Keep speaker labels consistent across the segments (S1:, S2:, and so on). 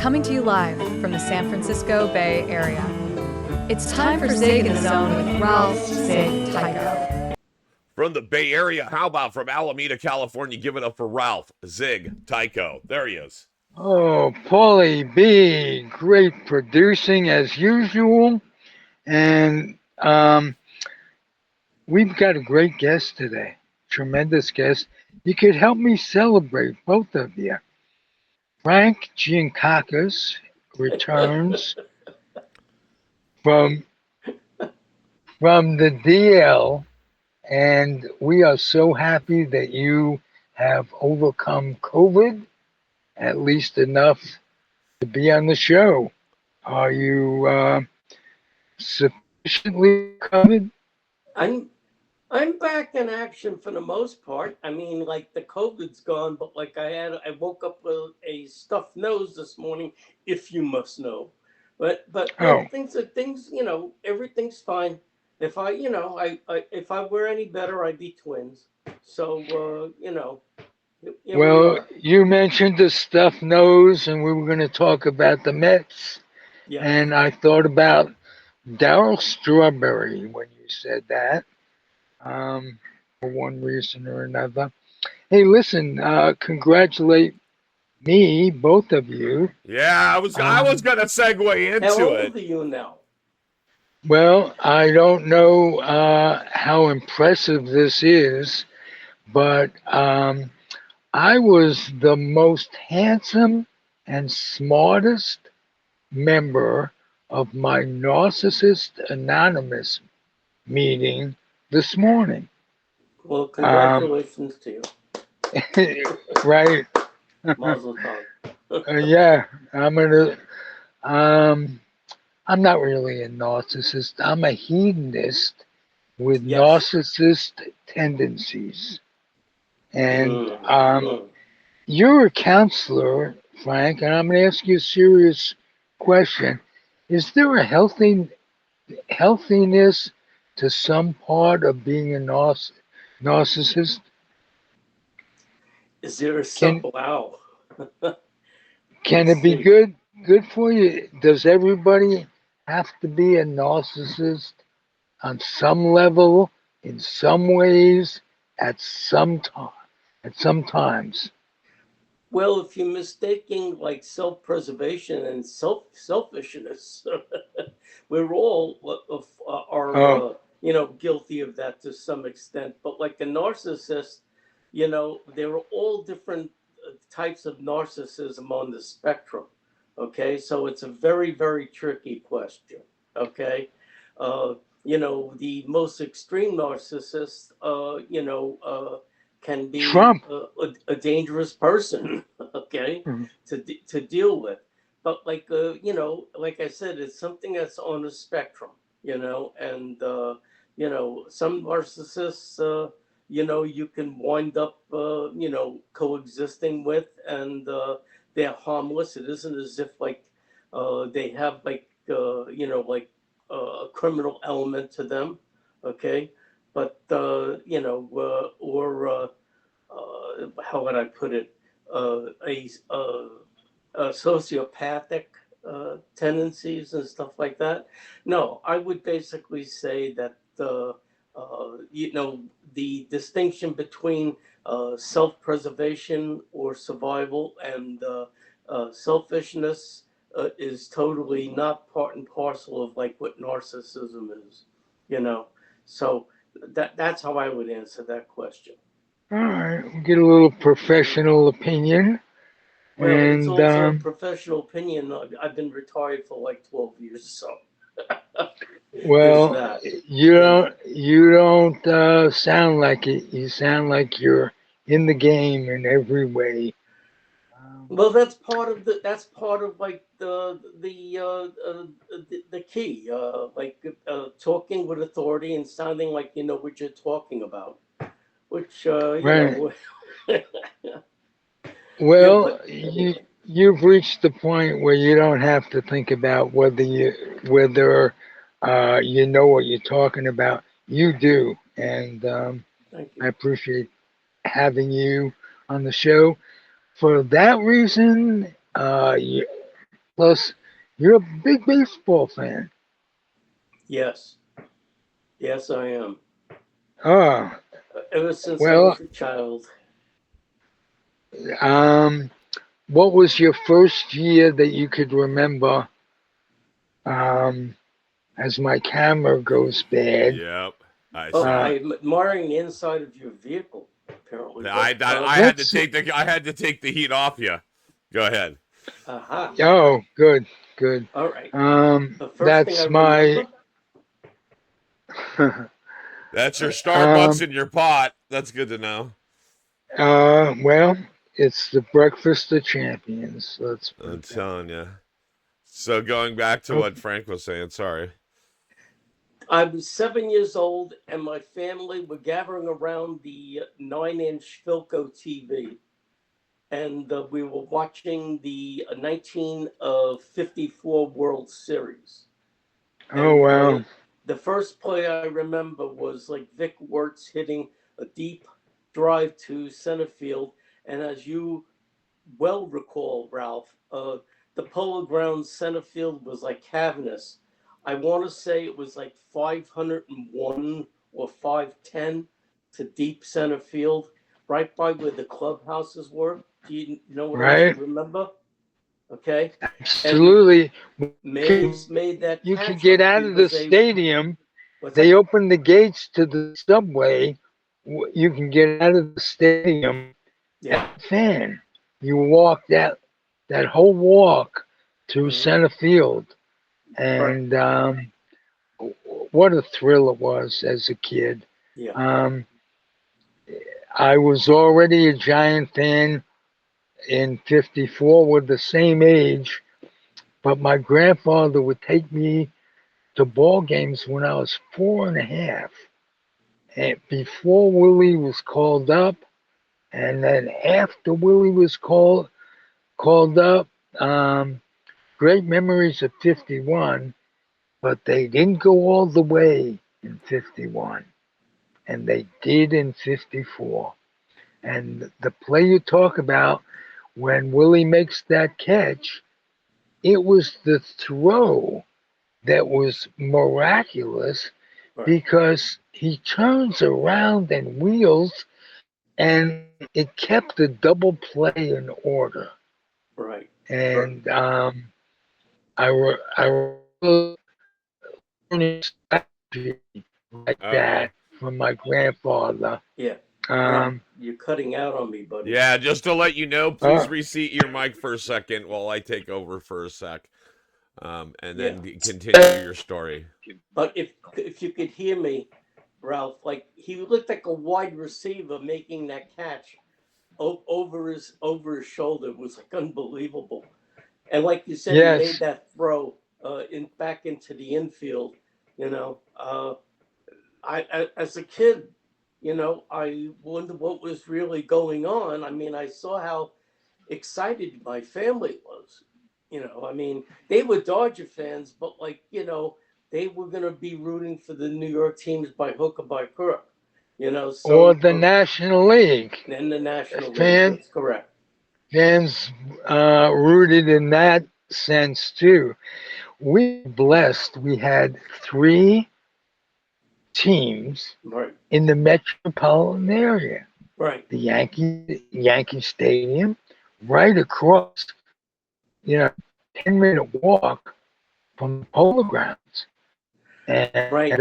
S1: coming to you live from the San Francisco Bay Area. It's time for Zig In The Zone with Ralph, Zig, Tyko.
S2: From the Bay Area, how about from Alameda, California? Give it up for Ralph, Zig, Tyko. There he is.
S3: Oh, Pauly B, great producing as usual. And we've got a great guest today, tremendous guest. You could help me celebrate both of you. Frank Gianakos returns from the DL, and we are so happy that you have overcome COVID, at least enough to be on the show. Are you sufficiently covered?
S4: I'm back in action for the most part. I mean, like the COVID's gone, but like I woke up with a stuffed nose this morning, if you must know. But
S3: Oh,
S4: things, everything's fine. If if I were any better, I'd be twins. So here we
S3: well,
S4: are.
S3: you mentioned the stuffed nose, and we were going to talk about the Mets.
S4: Yes.
S3: And I thought about Darryl Strawberry when you said that, for one reason or another. Hey, listen, congratulate me, both of you.
S2: Yeah, I was going to segue
S4: How
S2: into
S4: old
S2: it.
S4: are you now?
S3: Well, I don't know how impressive this is, but I was the most handsome and smartest member of my Narcissist Anonymous meeting this morning.
S4: Well, congratulations to you.
S3: Right?
S4: Mazel tov.
S3: Yeah, um, I'm not really a narcissist. I'm a hedonist with
S4: Yes.
S3: narcissist tendencies. And
S4: Mm.
S3: you're a counselor, Frank, and I'm going to ask you a serious question. Is there a healthiness to some part of being a narcissist?
S4: Is there
S3: Can
S4: wow?
S3: can
S4: Let's
S3: it be
S4: see.
S3: good for you? Does everybody have to be a narcissist on some level, in some ways, at some time, at some times?
S4: Well, if you're mistaking like self-preservation and selfishness, we're all are
S3: Oh,
S4: guilty of that to some extent. But like a narcissist, there are all different types of narcissism on the spectrum. Okay, so it's a very very tricky question. Okay, uh, the most extreme narcissist, can be
S3: Trump.
S4: a dangerous person. Okay,
S3: Mhm.
S4: to deal with. But like like I said, it's something that's on a spectrum. And some narcissists, you can wind up, coexisting with, and they're harmless. It isn't as if like they have like like a criminal element to them. Okay, but or how would I put it? A sociopathic tendencies and stuff like that. No, I would basically say that the distinction between self-preservation or survival and selfishness is totally not part and parcel of like what narcissism is. You know, so that's how I would answer that question.
S3: All right, we'll get a little professional opinion.
S4: Well, it's
S3: And
S4: also a professional opinion. I've been retired for like 12 years, so there's
S3: well,
S4: that.
S3: you don't sound like it. You sound like you're in the game in every way. Um,
S4: Well, that's part of like the key, like talking with authority and sounding like you know what you're talking about, which
S3: right.
S4: yeah,
S3: Well,
S4: but
S3: you've reached the point where you don't have to think about whether you know what you're talking about. You do, and
S4: thank you.
S3: I appreciate having you on the show. For that reason, Plus, you're a big baseball fan.
S4: Yes, yes, I am.
S3: Oh,
S4: Ever since I
S3: well,
S4: was a child.
S3: um, what was your first year that you could remember? Um, as my camera goes bad.
S2: Yep, I
S4: Oh,
S2: saw it.
S4: I'm admiring the inside of your vehicle, apparently. But
S2: I had to
S3: Let's.
S2: take the heat off you. Go ahead.
S4: aha.
S3: Oh, good, good.
S4: All right. The first thing I
S3: That's my.
S4: remember.
S2: That's your Starbucks
S3: um,
S2: in your pot. That's good to know.
S3: well, it's the breakfast of champions. Let's put
S2: I'm
S3: it that way.
S2: telling you. So going back to what
S3: Okay.
S2: Frank was saying, sorry.
S4: I was 7 years old, and my family were gathering around the 9-inch Philco TV, and we were watching the 1954 World Series.
S3: Oh
S4: And
S3: wow.
S4: the first play I remember was like Vic Wertz hitting a deep drive to center field, and as you well recall, Ralph, the Polo Grounds center field was like cavernous. I want to say it was like 501 or 510 to deep center field, right by where the clubhouses were. Do you know what I
S3: Right.
S4: remember? Okay. And
S3: Absolutely.
S4: Mays made that
S3: You can
S4: catch
S3: get
S4: like
S3: out
S4: he
S3: of the
S4: was a,
S3: stadium.
S4: what's
S3: They
S4: that?
S3: opened the gates to the subway. You can get out of the stadium
S4: Yeah.
S3: as a fan. You walk that whole walk to
S4: Mhm.
S3: center field,
S4: Right.
S3: and what a thrill it was as a kid.
S4: Yeah.
S3: Um, I was already a Giant fan in '54 with the same age, but my grandfather would take me to ball games when I was 4.5. And before Willie was called up, and then after Willie was called up, um, great memories of '51, but they didn't go all the way in '51, and they did in '54. And the play you talk about when Willie makes that catch, it was the throw that was miraculous
S4: Right.
S3: because he turns around and wheels, and it kept the double play in order.
S4: Right.
S3: And I learning strategy like
S2: Uh-oh.
S3: that from my grandfather.
S4: Yeah. Ralph,
S3: Um,
S4: you're cutting out on me, buddy.
S2: Yeah, just to let you know, please
S3: uh,
S2: reseat your mic for a second while I take over for a sec. And
S4: Yeah.
S2: then continue your story.
S4: But if you could hear me, Ralph, like he looked like a wide receiver making that catch over his shoulder. It was like unbelievable. And like you said, he made
S3: yes,
S4: that throw in back into the infield. You know, I as a kid, I wonder what was really going on. I mean, I saw how excited my family was. I mean, they were Dodger fans, but like, they were going to be rooting for the New York teams by hook or by crook.
S3: or
S4: So
S3: the National League
S4: in the National League,
S3: fan
S4: that's correct.
S3: fans rooted in that sense too. We were blessed. We had three teams
S4: Right,
S3: in the metropolitan area.
S4: right,
S3: The Yankee Stadium, right across, 10-minute walk from the Polo Grounds, and
S4: right.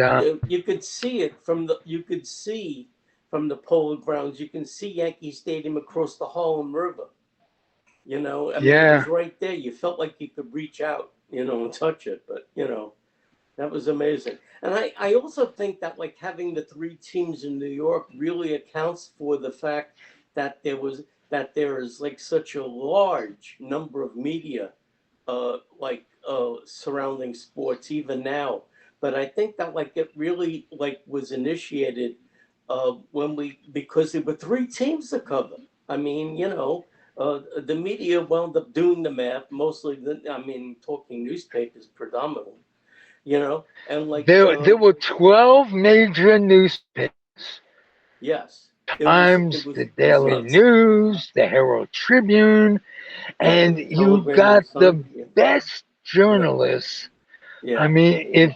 S4: You could see it from the Polo Grounds. You can see Yankee Stadium across the Harlem River. I mean, it was
S3: yeah,
S4: right there. You felt like you could reach out, and touch it. But that was amazing. And I also think that like having the three teams in New York really accounts for the fact that there is like such a large number of media surrounding sports even now. But I think that like it really like was initiated when we because there were three teams to cover. I mean, the media wound up doing the math mostly. Talking newspapers predominantly, and like
S3: there were 12 major newspapers.
S4: yes, it
S3: Times,
S4: was
S3: the
S4: it was
S3: Daily
S4: nuts.
S3: News, the Herald Tribune, and you
S4: Telegram and
S3: got the
S4: Sun. Yeah.
S3: best journalists. I
S4: Yeah.
S3: mean, if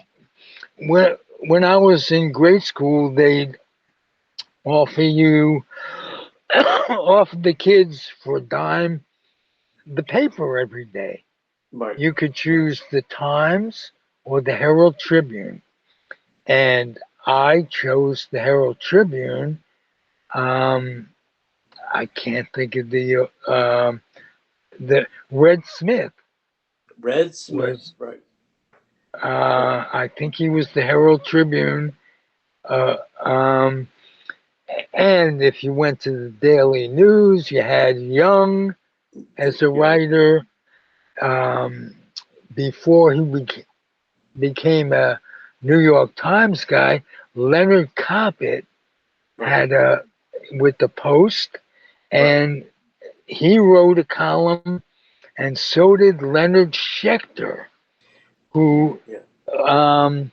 S3: when I was in grade school, they'd offer you offer the kids for a dime the paper every day.
S4: Right.
S3: You could choose the Times or the Herald Tribune, and I chose the Herald Tribune. Um, I can't think of the Red Smith
S4: Red Smith.
S3: was.
S4: Right.
S3: I think he was the Herald Tribune. Uh, um, and if you went to the Daily News, you had Young as a
S4: Yeah.
S3: writer. Before he became a New York Times guy, Leonard Coppett
S4: Right.
S3: had a with the Post,
S4: Right.
S3: and he wrote a column, and so did Leonard Schechter, who
S4: Yeah.
S3: um,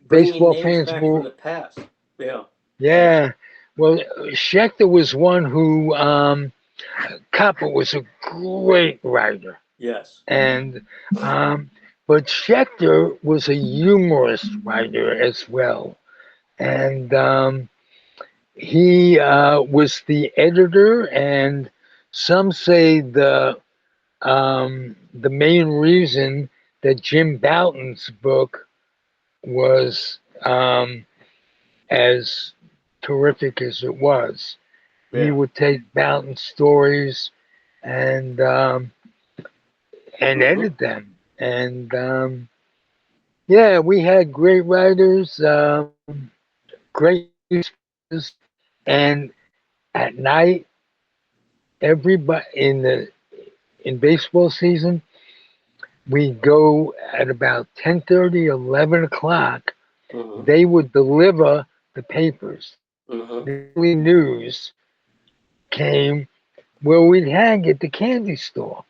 S4: Bringing
S3: baseball
S4: names
S3: fans
S4: back from
S3: will.
S4: the past. Yeah.
S3: Yeah, well, Schechter was one who Coppett was a great writer,
S4: Yes.
S3: and but Schechter was a humorous writer as well, and he was the editor, and some say the main reason that Jim Bouton's book was as terrific as it was. He
S4: Yeah.
S3: would take Bouton's stories and
S4: Mm-hmm.
S3: edit them, and yeah, we had great writers, great newspapers, and at night, everybody in baseball season, we go at about 10:30, 11 o'clock.
S4: Mm-hmm.
S3: They would deliver the papers.
S4: Mm-hmm.
S3: The daily news came where we'd hang at the candy store,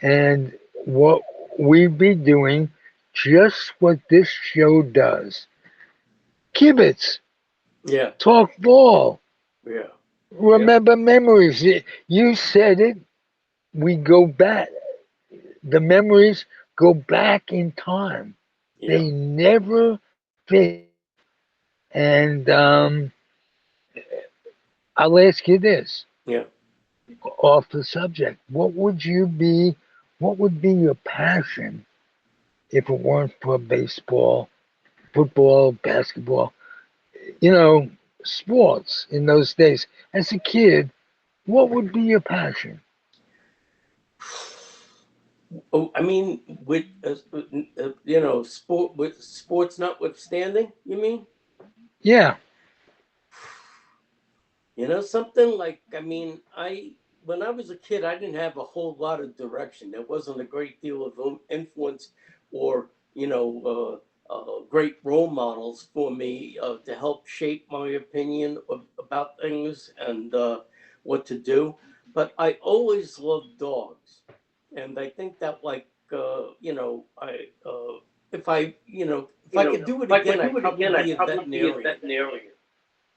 S3: and what we'd be doing, just what this show does. Kibitz,
S4: Yeah.
S3: talk ball,
S4: Yeah. Yeah.
S3: remember memories. You said it. We go back. The memories go back in time.
S4: Yeah.
S3: They never fade. And I'll ask you this,
S4: Yeah.
S3: off the subject. What would be your passion if it weren't for baseball, football, basketball, you know, sports in those days? As a kid, what would be your passion?
S4: Oh, I mean, with sport with sports notwithstanding, you mean?
S3: Yeah.
S4: Something like, I mean, I when I was a kid, I didn't have a whole lot of direction. There wasn't a great deal of influence or great role models for me to help shape my opinion about things and what to do. But I always loved dogs, and I think that I if I could do it
S5: If I
S4: again,
S5: could do
S4: I'd
S5: it
S4: probably
S5: again,
S4: be
S5: I'd
S4: a
S5: probably be a
S4: veterinarian.
S5: veterinarian.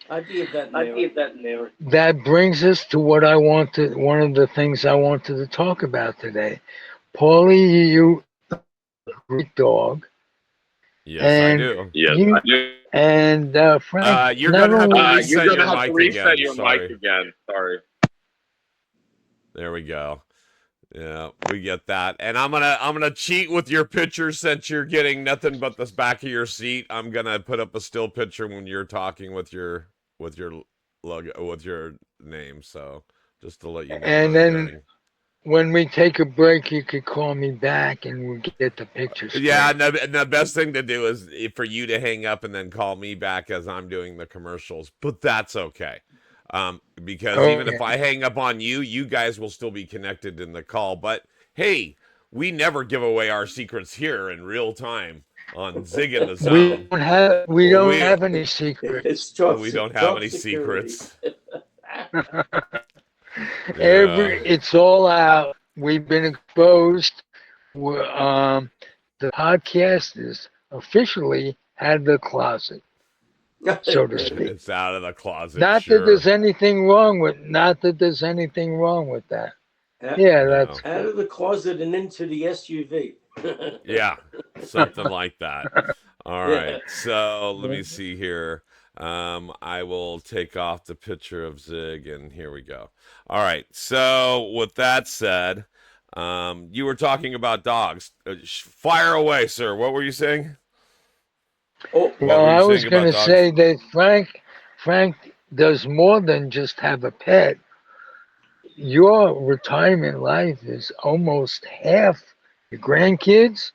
S4: I'd be a
S5: I'd be a
S4: veterinarian.
S5: veterinarian.
S3: That brings us to what I wanted, one of the things I wanted to talk about today. Paulie, you great dog,
S2: Yes, I
S3: and
S2: do.
S5: Yes,
S3: you
S5: I do.
S3: and Frank.
S2: You're
S3: Not
S2: gonna have to
S3: only
S5: You're
S2: reset
S5: gonna
S2: your
S5: have to
S2: mic
S5: reset
S2: again.
S5: your mic
S2: Sorry.
S5: again. Sorry.
S2: There we go. Yeah, we get that. And I'm gonna cheat with your picture since you're getting nothing but the back of your seat. I'm gonna put up a still picture when you're talking with your logo with your name. So just to let you know what
S3: and
S2: I'm
S3: then
S2: doing.
S3: when we take a break, you could call me back and we'll get the picture
S2: Yeah,
S3: straight.
S2: and the best thing to do is for you to hang up and then call me back as I'm doing the commercials. But that's okay. Because even if
S3: Okay.
S2: I hang up on you, you guys will still be connected in the call. But hey, we never give away our secrets here in real time on Zig in the
S3: We
S2: Zone.
S3: don't have we don't
S2: We
S3: have any secrets.
S4: It's job
S2: we don't have
S4: job
S2: any
S4: security.
S2: secrets. Yeah.
S3: It's all out. We've been exposed. The podcast is officially out of the closet, so to speak.
S2: It's out of the closet,
S3: Not that
S2: sure.
S3: there's anything wrong with that. Yeah,
S2: You
S3: that's
S2: know.
S4: Out
S3: good.
S4: of the closet and into the SUV.
S2: Yeah, something like that. All
S4: Yeah.
S2: right, so let me see here. I will take off the picture of Zig, and here we go. All right, so with that said, you were talking about dogs. Fire away, sir. What were you saying?
S4: Oh,
S2: What
S3: Well,
S2: were you
S3: I was
S2: saying
S3: going
S2: about
S3: to
S2: dogs?
S3: say that Frank does more than just have a pet. Your retirement life is almost half your grandkids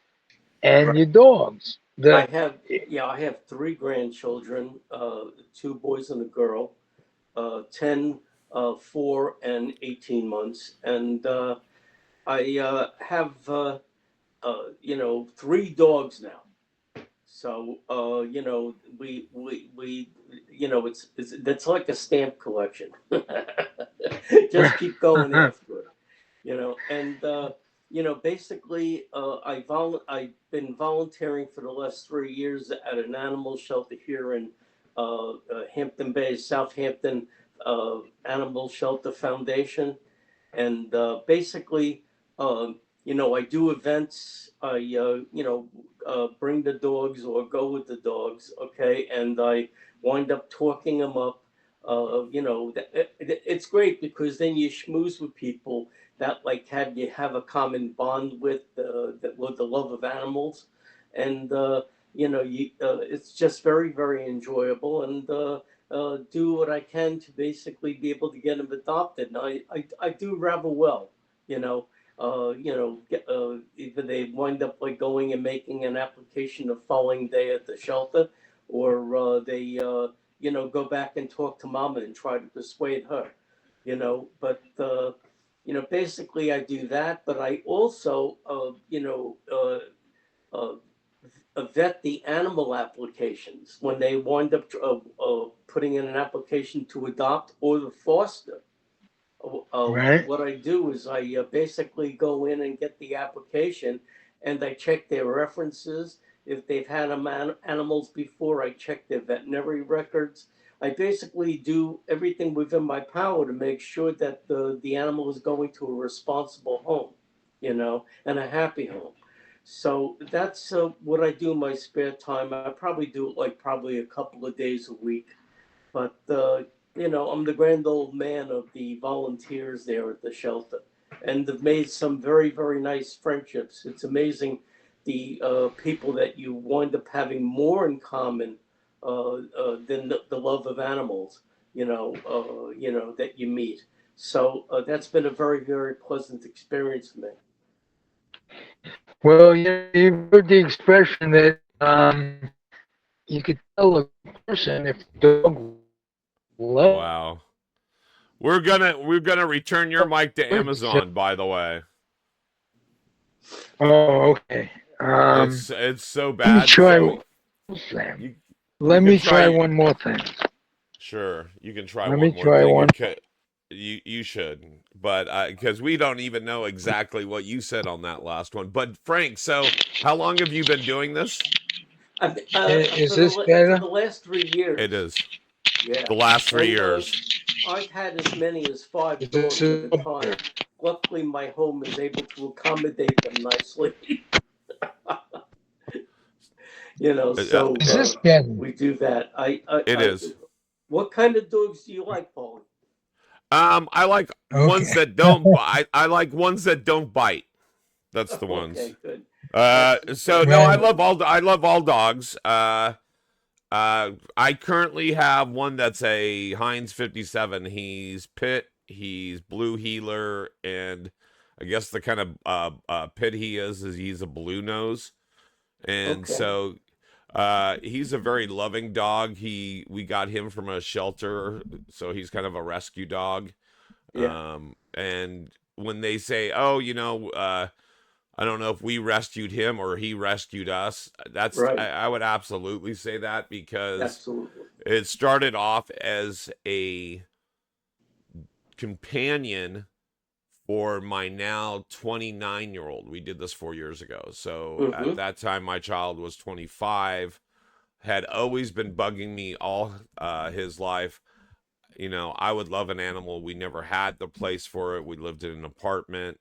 S3: and
S4: right.
S3: your dogs.
S4: I
S3: The
S4: have, yeah, I have three grandchildren, two boys and a girl, 10, 4, and 18 months. And I have, three dogs now. So, it's that's like a stamp collection. Just keep going after it, and basically, I've been volunteering for the last 3 years at an animal shelter here in Hampton Bays, Southampton Animal Shelter Foundation, and basically, I do events. I bring the dogs or go with the dogs, okay, and I wind up talking them up. It's great because then you schmooze with people that like have a common bond with the love of animals, and it's just very very enjoyable and. Do what I can to basically be able to get them adopted. And I do rather well, you know. Either they wind up like going and making an application the following day at the shelter, or they go back and talk to mama and try to persuade her, But basically I do that, but I also uh, vet the animal applications when they wind up putting in an application to adopt or to foster.
S3: right.
S4: What I do is I basically go in and get the application and I check their references. If they've had animals before, I check their veterinary records. I basically do everything within my power to make sure that the animal is going to a responsible home, and a happy home. So that's what I do in my spare time. I probably do it like probably a couple of days a week. But I'm the grand old man of the volunteers there at the shelter, and have made some very very nice friendships. It's amazing the people that you wind up having more in common than the love of animals. That you meet. So that's been a very very pleasant experience for me.
S3: Well, you've heard the expression that you could tell a person if a dog loves
S2: Wow. We're gonna return your mic to
S3: it. So,
S2: Amazon, by the way.
S3: oh, okay.
S2: It's so
S3: Let me
S2: bad.
S3: try.
S2: So
S3: Sam.
S2: you you
S3: Let
S2: can
S3: me try
S2: try.
S3: one more thing.
S2: Sure, you can try
S3: Let
S2: one
S3: me
S2: more
S3: try
S2: thing.
S3: one.
S2: Okay, you should, but because we don't even know exactly what you said on that last one. But Frank, so how long have you been doing this?
S3: Is
S4: For
S3: this
S4: for
S3: better?
S4: the last three
S2: It
S4: years,
S2: is
S4: yeah,
S2: the last three
S4: and
S2: years.
S4: I've had as many as five
S3: Is this
S4: dogs at a
S3: better?
S4: time. Luckily, my home is able to accommodate them nicely.
S2: Uh, uh,
S4: So
S3: Is this better?
S4: we do that.
S2: it is.
S4: What kind of dogs do you like, Paul?
S2: I like ones
S3: Okay.
S2: that don't bite. I like ones that don't bite. That's the ones.
S4: Okay, good. That's
S2: So no,
S3: Right.
S2: I love all dogs. I currently have one that's a Heinz 57. He's pit, he's blue heeler, and I guess the kind of pit he is he's a blue nose. And
S4: okay.
S2: so he's a very loving dog. We got him from a shelter, so he's kind of a rescue dog.
S4: Yeah,
S2: And when they say, "Oh, I don't know if we rescued him or he rescued us,"
S4: right.
S2: I would absolutely say that because
S4: Absolutely.
S2: it started off as a companion for my now 29-year-old. We did this 4 years ago. So at
S4: Mm-hmm.
S2: that time, my child was 25, had always been bugging me all his life. you know, I would love an animal. We never had the place for it. We lived in an apartment.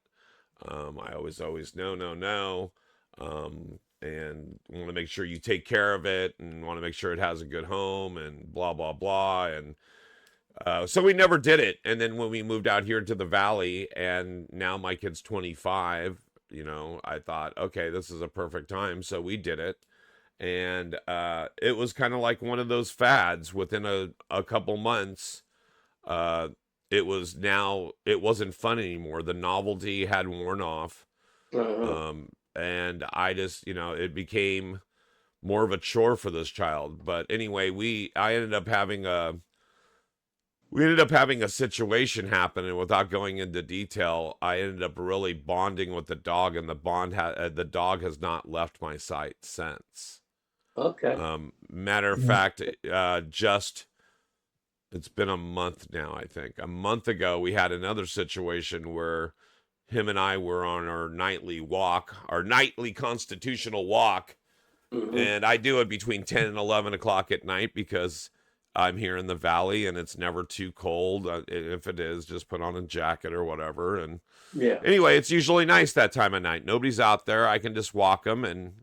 S2: I always no, no, no. And want to make sure you take care of it and want to make sure it has a good home and blah, blah, blah. And so we never did it. And then when we moved out here to the valley and now my kid's 25, you know, I thought, okay, this is a perfect time. So we did it. And it was kind of like one of those fads within a couple months. Uh, it wasn't fun anymore. The novelty had worn off. And I just, you know, it became more of a chore for this child. But anyway, I ended up having a situation happen, and without going into detail, I ended up really bonding with the dog, and the dog has not left my sight since.
S4: Okay.
S2: Matter of fact, it's been a month now, I think. A month ago, we had another situation where him and I were on our nightly constitutional walk, and I do it between 10 and 11 o'clock at night because I'm here in the valley and it's never too cold. If it is, just put on a jacket or whatever. And anyway, it's usually nice that time of night. Nobody's out there. I can just walk them and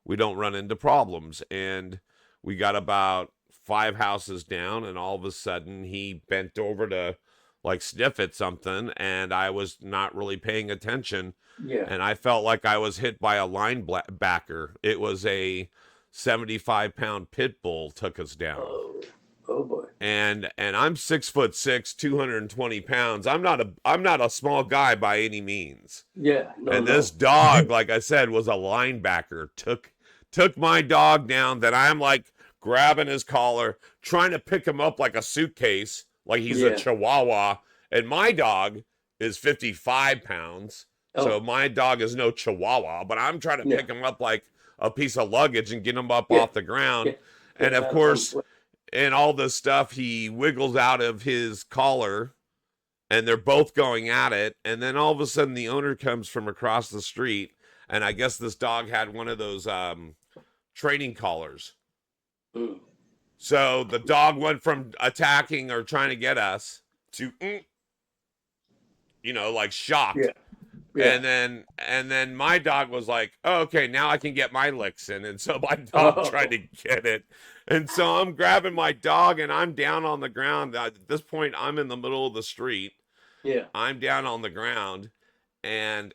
S2: we don't run into problems. And we got about 5 houses down, and all of a sudden he bent over to like sniff at something, and I was not really paying attention. And I felt like I was hit by a linebacker. It was a 75-pound pit bull took us down.
S4: Oh boy.
S2: And I'm 6'6", 220 pounds. I'm not a small guy by any means. This dog, like I said, was a linebacker. Took my dog down. That I'm like grabbing his collar, trying to pick him up like a suitcase, like he's a chihuahua. And my dog is 55 pounds. So my dog is no chihuahua, but I'm trying to pick him up like a piece of luggage and get him up off the ground. And of course, in all this stuff, he wiggles out of his collar and they're both going at it. And then all of a sudden the owner comes from across the street. And I guess this dog had one of those training collars. So the dog went from attacking or trying to get us to, you know, like shocked. And then my dog was like, oh, okay, now I can get my licks in. And so my dog tried to get it. And so I'm grabbing my dog and I'm down on the ground. At this point, I'm in the middle of the street. I'm down on the ground and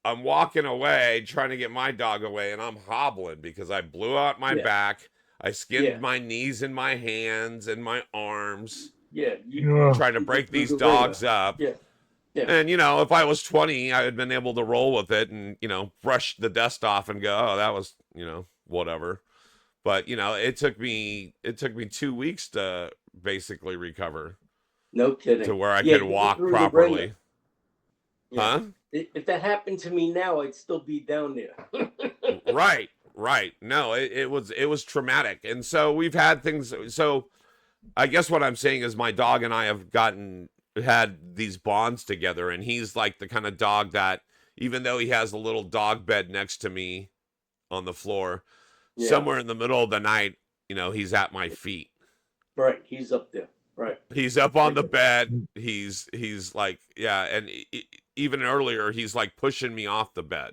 S2: I'm walking away, trying to get my dog away. And I'm hobbling because I blew out my back. I skinned my knees and my hands and my arms. Trying to break these dogs up. And, you know, if I was 20, I had been able to roll with it and, you know, brush the dust off and go, oh, that was, you know, whatever. But, you know, it took me 2 weeks to basically recover.
S4: No kidding.
S2: To where I could walk properly. Huh?
S4: If that happened to me now, I'd still be down there.
S2: Right. No, it was traumatic. And so we've had things. So I guess what I'm saying is my dog and I have had these bonds together, and he's like the kind of dog that even though he has a little dog bed next to me on the floor, somewhere in the middle of the night, you know, he's at my feet.
S4: Right. He's up there. Right.
S2: He's up on the bed. He's like, and even earlier, he's like pushing me off the bed.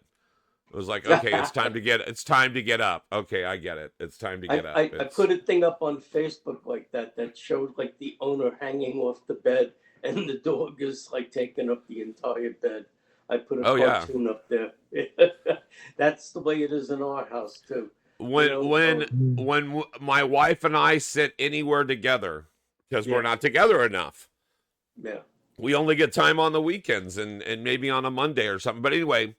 S2: It was like, okay, it's time to get up. Okay, I get it. It's time to get up.
S4: I put a thing up on Facebook like that showed like the owner hanging off the bed and the dog is like taking up the entire bed. I put a cartoon up there. That's the way it is in our house too. When
S2: my wife and I sit anywhere together, because we're not together enough. We only get time on the weekends and maybe on a Monday or something. But anyway,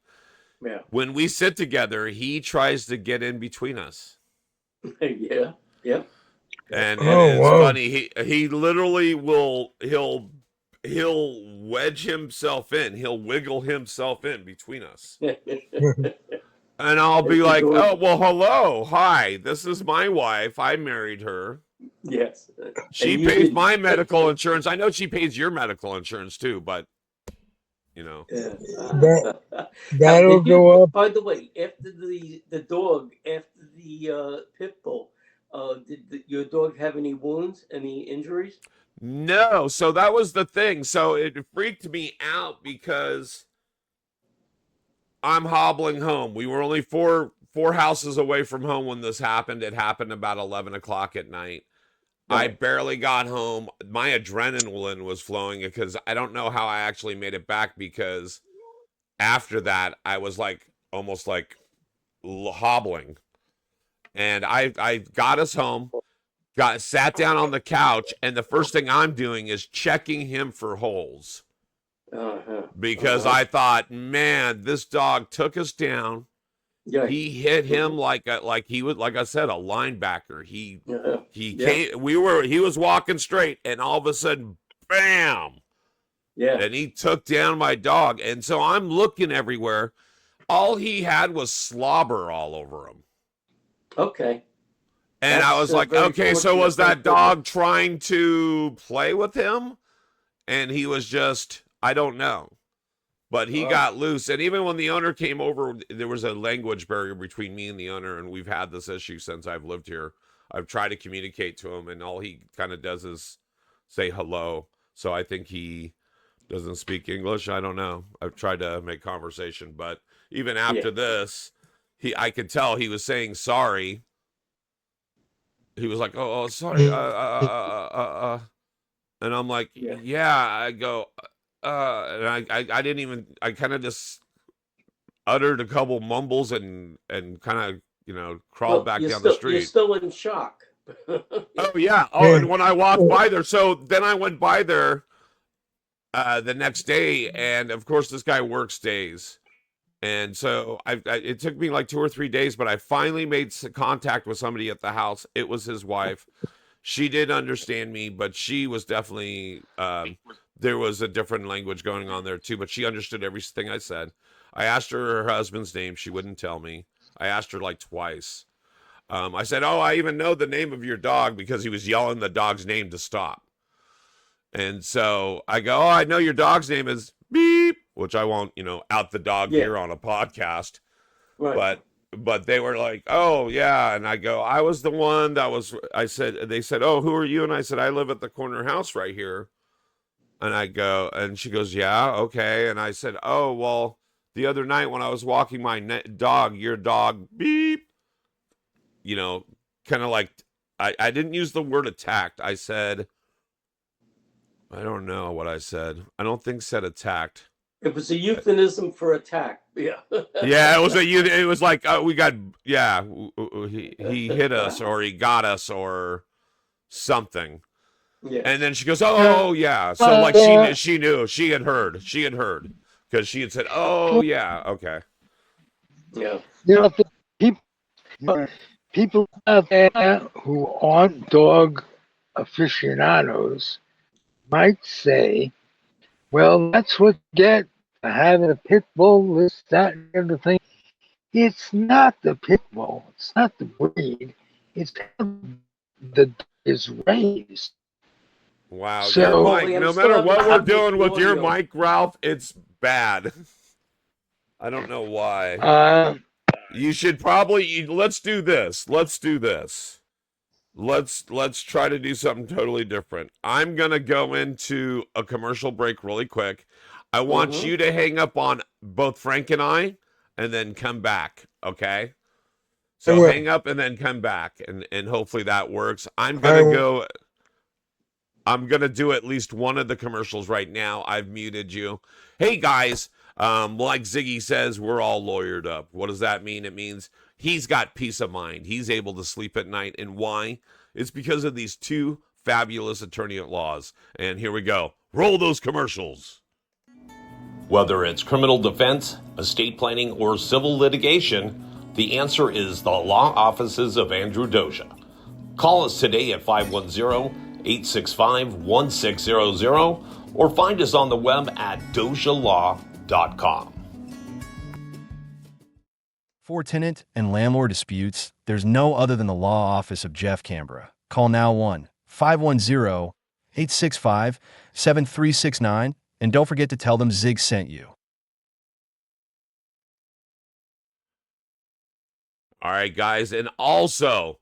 S2: when we sit together, he tries to get in between us.
S4: And
S2: it's funny. He literally he'll wedge himself in. He'll wiggle himself in between us. And I'll be like, oh, well, hello. Hi, this is my wife. I married her.
S4: Yes.
S2: She pays my medical insurance. I know she pays your medical insurance too, but you know.
S3: That'll go up.
S4: By the way, after the pit bull, did your dog have any wounds, any injuries?
S2: No, so that was the thing. So it freaked me out because I'm hobbling home. We were only four houses away from home when this happened. It happened about 11 o'clock at night. I
S4: Right.
S2: barely got home. My adrenaline was flowing because I don't know how I actually made it back, because after that I was like almost like hobbling. And I got us home, got sat down on the couch, and the first thing I'm doing is checking him for holes,
S4: Uh-huh.
S2: because I thought, man, this dog took us down.
S4: Yeah.
S2: He hit him like he was, like I said, a linebacker.
S4: Uh-huh.
S2: He
S4: Yeah.
S2: came. He was walking straight, and all of a sudden, bam!
S4: Yeah.
S2: And he took down my dog. And so I'm looking everywhere. All he had was slobber all over him.
S4: Okay.
S2: And I was like, okay, so was that dog trying to play with him? And he was just, I don't know. But he got loose. And even when the owner came over, there was a language barrier between me and the owner. And we've had this issue since I've lived here. I've tried to communicate to him, and all he kind of does is say hello. So I think he doesn't speak English. I don't know. I've tried to make conversation. But even after this, I could tell he was saying sorry. He was like, oh, sorry. And I'm like, yeah. I go, and I didn't even, I kind of just uttered a couple mumbles and kind of, crawled back down the street.
S4: You're still in shock.
S2: Oh, yeah. Oh, and when I walked by there, so then I went by there the next day, and of course this guy works days. And so it took me like 2 or 3 days, but I finally made contact with somebody at the house. It was his wife. She did understand me, but she was definitely, there was a different language going on there too, but she understood everything I said. I asked her husband's name. She wouldn't tell me. I asked her like twice. I said, oh, I even know the name of your dog, because he was yelling the dog's name to stop. And so I go, oh, I know your dog's name is Beep, which I won't, out the dog here on a podcast.
S4: Right.
S2: But they were like, oh, yeah. And I go, I was the one that was, they said, oh, who are you? And I said, I live at the corner house right here. And I go, and she goes, yeah, okay. And I said, oh, well, the other night when I was walking my dog, your dog, Beep, kind of like, I didn't use the word attacked. I said, I don't know what I said. I don't think said attacked.
S4: It was a euphemism for attack. Yeah.
S2: Yeah, it was like, we got, he hit us, or he got us, or something.
S4: Yeah.
S2: And then she goes, oh, yeah. So like she knew, she had heard, because she had said, oh, yeah, okay.
S4: Yeah.
S3: People out there who aren't dog aficionados might say, well, that's what you get for having a pit bull, this, that, and everything. It's not the pit bull. It's not the breed. It's how the dog is raised.
S2: Wow.
S3: So,
S2: your mic, no matter what we're doing with your mic, Ralph, it's bad. I don't know why. You should probably, let's do this. Let's try to do something totally different. I'm going to go into a commercial break really quick. I want you to hang up on both Frank and I, and then come back, okay? So hang up and then come back, and hopefully that works. I'm going to do at least one of the commercials right now. I've muted you. Hey, guys, like Ziggy says, we're all lawyered up. What does that mean? It means he's got peace of mind. He's able to sleep at night. And why? It's because of these two fabulous attorney at laws. And here we go. Roll those commercials. Whether it's criminal defense, estate planning, or civil litigation, the answer is the law offices of Andrew Doja. Call us today at 510-865-1600 or find us on the web at dojalaw.com.
S5: For tenant and landlord disputes, there's no other than the law office of Jeff Canberra. Call now 1-510-865-7369, and don't forget to tell them Zig sent you.
S2: All right, guys, and also,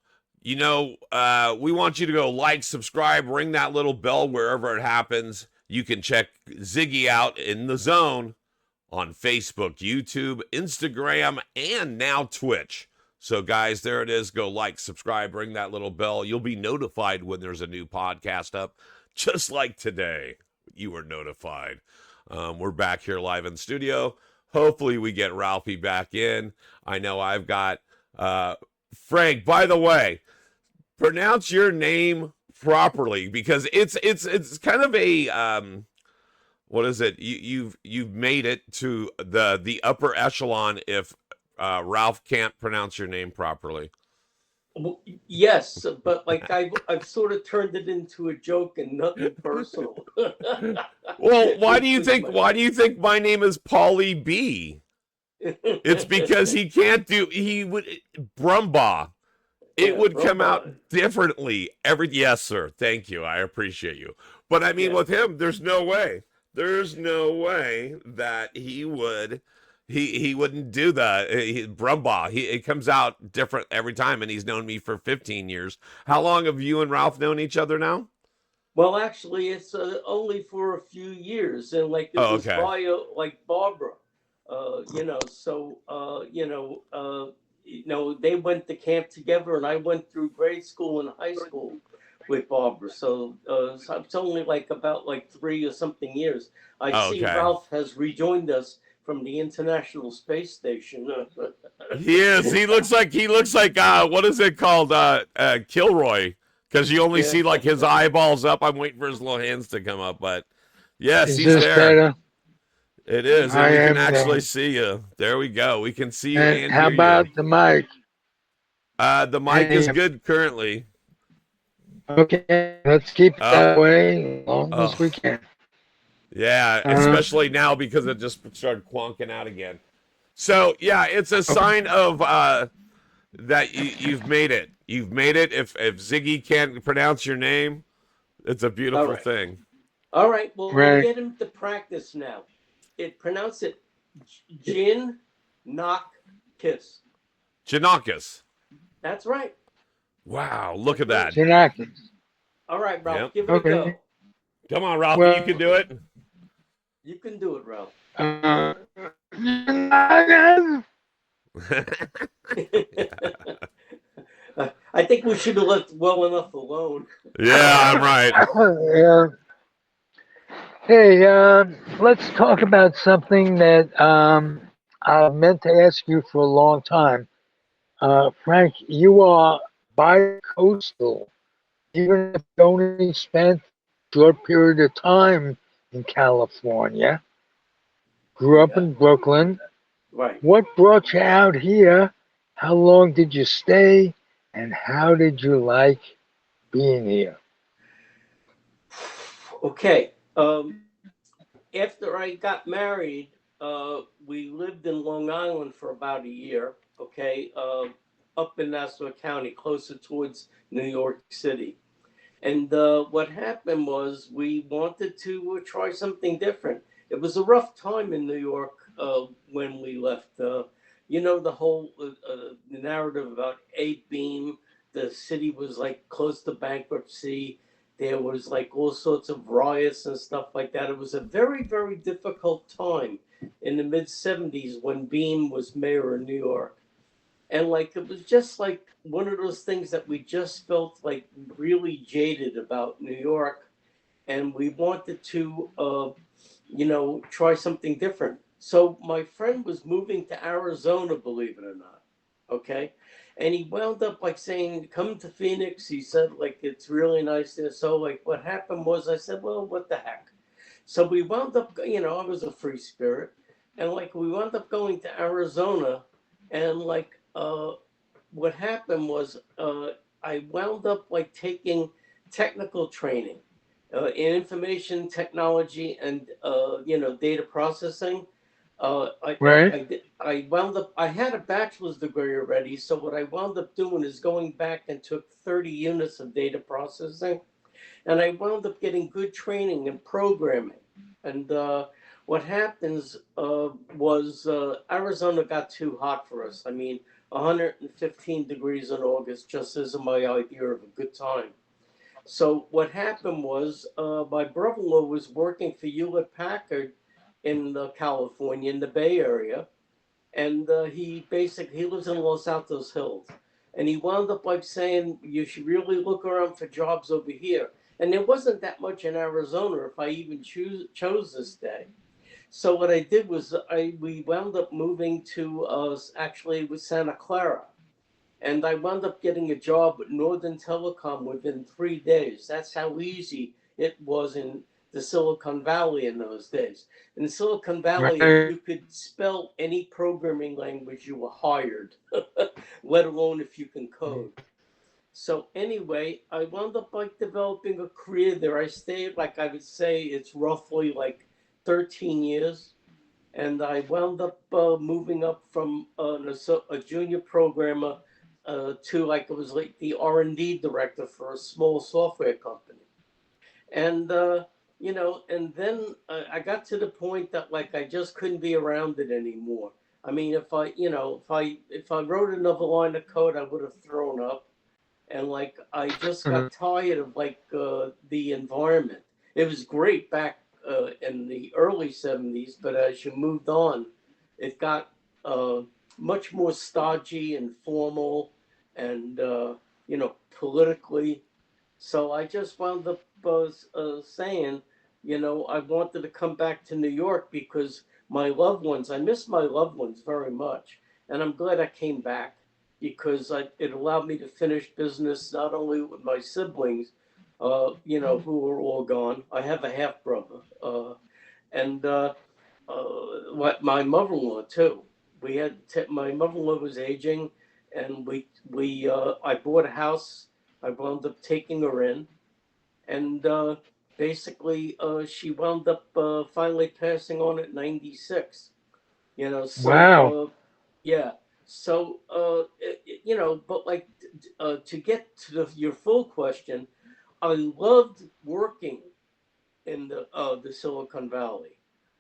S2: we want you to go like, subscribe, ring that little bell wherever it happens. You can check Ziggy out in the zone on Facebook, YouTube, Instagram, and now Twitch. So, guys, there it is. Go like, subscribe, ring that little bell. You'll be notified when there's a new podcast up, just like today. You were notified. We're back here live in studio. Hopefully, we get Ralphie back in. I know I've got Frank. By the way, pronounce your name properly, because it's kind of a what is it? You've made it to the upper echelon if Ralph can't pronounce your name properly.
S4: Well, yes, but like I've sort of turned it into a joke and nothing personal.
S2: Well, why do you think my name is Pauly B? It's because he would Brumbaugh. It would come out differently yes, sir. Thank you. I appreciate you. But I mean, with him, there's no way that he would. He wouldn't do that. Brumbaugh. It comes out different every time, and he's known me for 15 years. How long have you and Ralph known each other now?
S4: Well, actually, it's only for a few years, and like it was via like Barbara, they went to camp together, and I went through grade school and high school with Barbara. So it's only like about like 3 or something years. I see Ralph has rejoined us from the International Space Station.
S2: He is. He looks like what is it called? Kilroy. Because you only see like his eyeballs up. I'm waiting for his little hands to come up, but yes, he's there. Better? It is, and we can actually see you. There we go. We can see you. And
S3: how about the mic?
S2: The mic is good currently.
S3: Okay, let's keep it that way as long as we can.
S2: Yeah, especially now because it just started quonking out again. So yeah, it's a sign of that you've made it. You've made it. If Ziggy can't pronounce your name, it's a beautiful thing.
S4: All right. Well, we'll get him to practice now. Pronounce it Gianakos.
S2: Gianakos.
S4: That's right.
S2: Wow, look at that.
S3: Gianakos.
S4: All right, Ralph, give it a go.
S2: Come on, Ralph, you can do it.
S4: You can do it, Ralph. I think we should have left well enough alone.
S2: Yeah, I'm right.
S3: Hey, let's talk about something that I've meant to ask you for a long time. Frank, you are bi-coastal, even if you only spent a short period of time in California. Grew up in Brooklyn.
S4: Right.
S3: What brought you out here? How long did you stay? And how did you like being here?
S4: Okay. After I got married, we lived in Long Island for about a year. Okay. Up in Nassau County, closer towards New York City. And what happened was we wanted to try something different. It was a rough time in New York when we left. The whole narrative about 8-Beam, the city was like close to bankruptcy. There was like all sorts of riots and stuff like that. It was a very, very difficult time in the mid-'70s when Beam was mayor of New York. And like it was just like one of those things that we just felt like really jaded about New York, and we wanted to try something different. So my friend was moving to Arizona, believe it or not. Okay. And he wound up like saying, come to Phoenix. He said, like, it's really nice there. So like what happened was I said, well, what the heck? So we wound up, I was a free spirit. And like we wound up going to Arizona, and like what happened was I wound up like taking technical training in information technology and data processing. I wound up. I had a bachelor's degree already, so what I wound up doing is going back and took 30 units of data processing, and I wound up getting good training in programming. And what happens was Arizona got too hot for us. I mean, 115 degrees in August, just as my idea of a good time. So what happened was my brother-in-law was working for Hewlett Packard in California, in the Bay Area, and he lives in Los Altos Hills, and he wound up like saying you should really look around for jobs over here. And there wasn't that much in Arizona if I even chose this day. So what I did was we wound up moving to actually with Santa Clara, and I wound up getting a job at Northern Telecom within 3 days. That's how easy it was in the Silicon Valley in those days. In Silicon Valley, if
S3: Right.
S4: you could spell any programming language, you were hired, let alone if you can code. So anyway, I wound up like developing a career there. I stayed, like I would say, it's roughly like 13 years. And I wound up moving up from a junior programmer to like it was like the R&D director for a small software company. And and then I got to the point that like I just couldn't be around it anymore. I mean, if I wrote another line of code, I would have thrown up. And like I just got tired of like the environment. It was great back in the early '70s, but as you moved on, it got uh, much more stodgy and formal, and politically. So I just wound up saying, I wanted to come back to New York because I miss my loved ones very much. And I'm glad I came back because it allowed me to finish business not only with my siblings, who were all gone. I have a half brother, and what my mother-in-law too. My mother-in-law was aging, and I bought a house. I wound up taking her in, and basically she wound up finally passing on at 96.
S3: Wow.
S4: Yeah. So but like to get to your full question, I loved working in the Silicon Valley.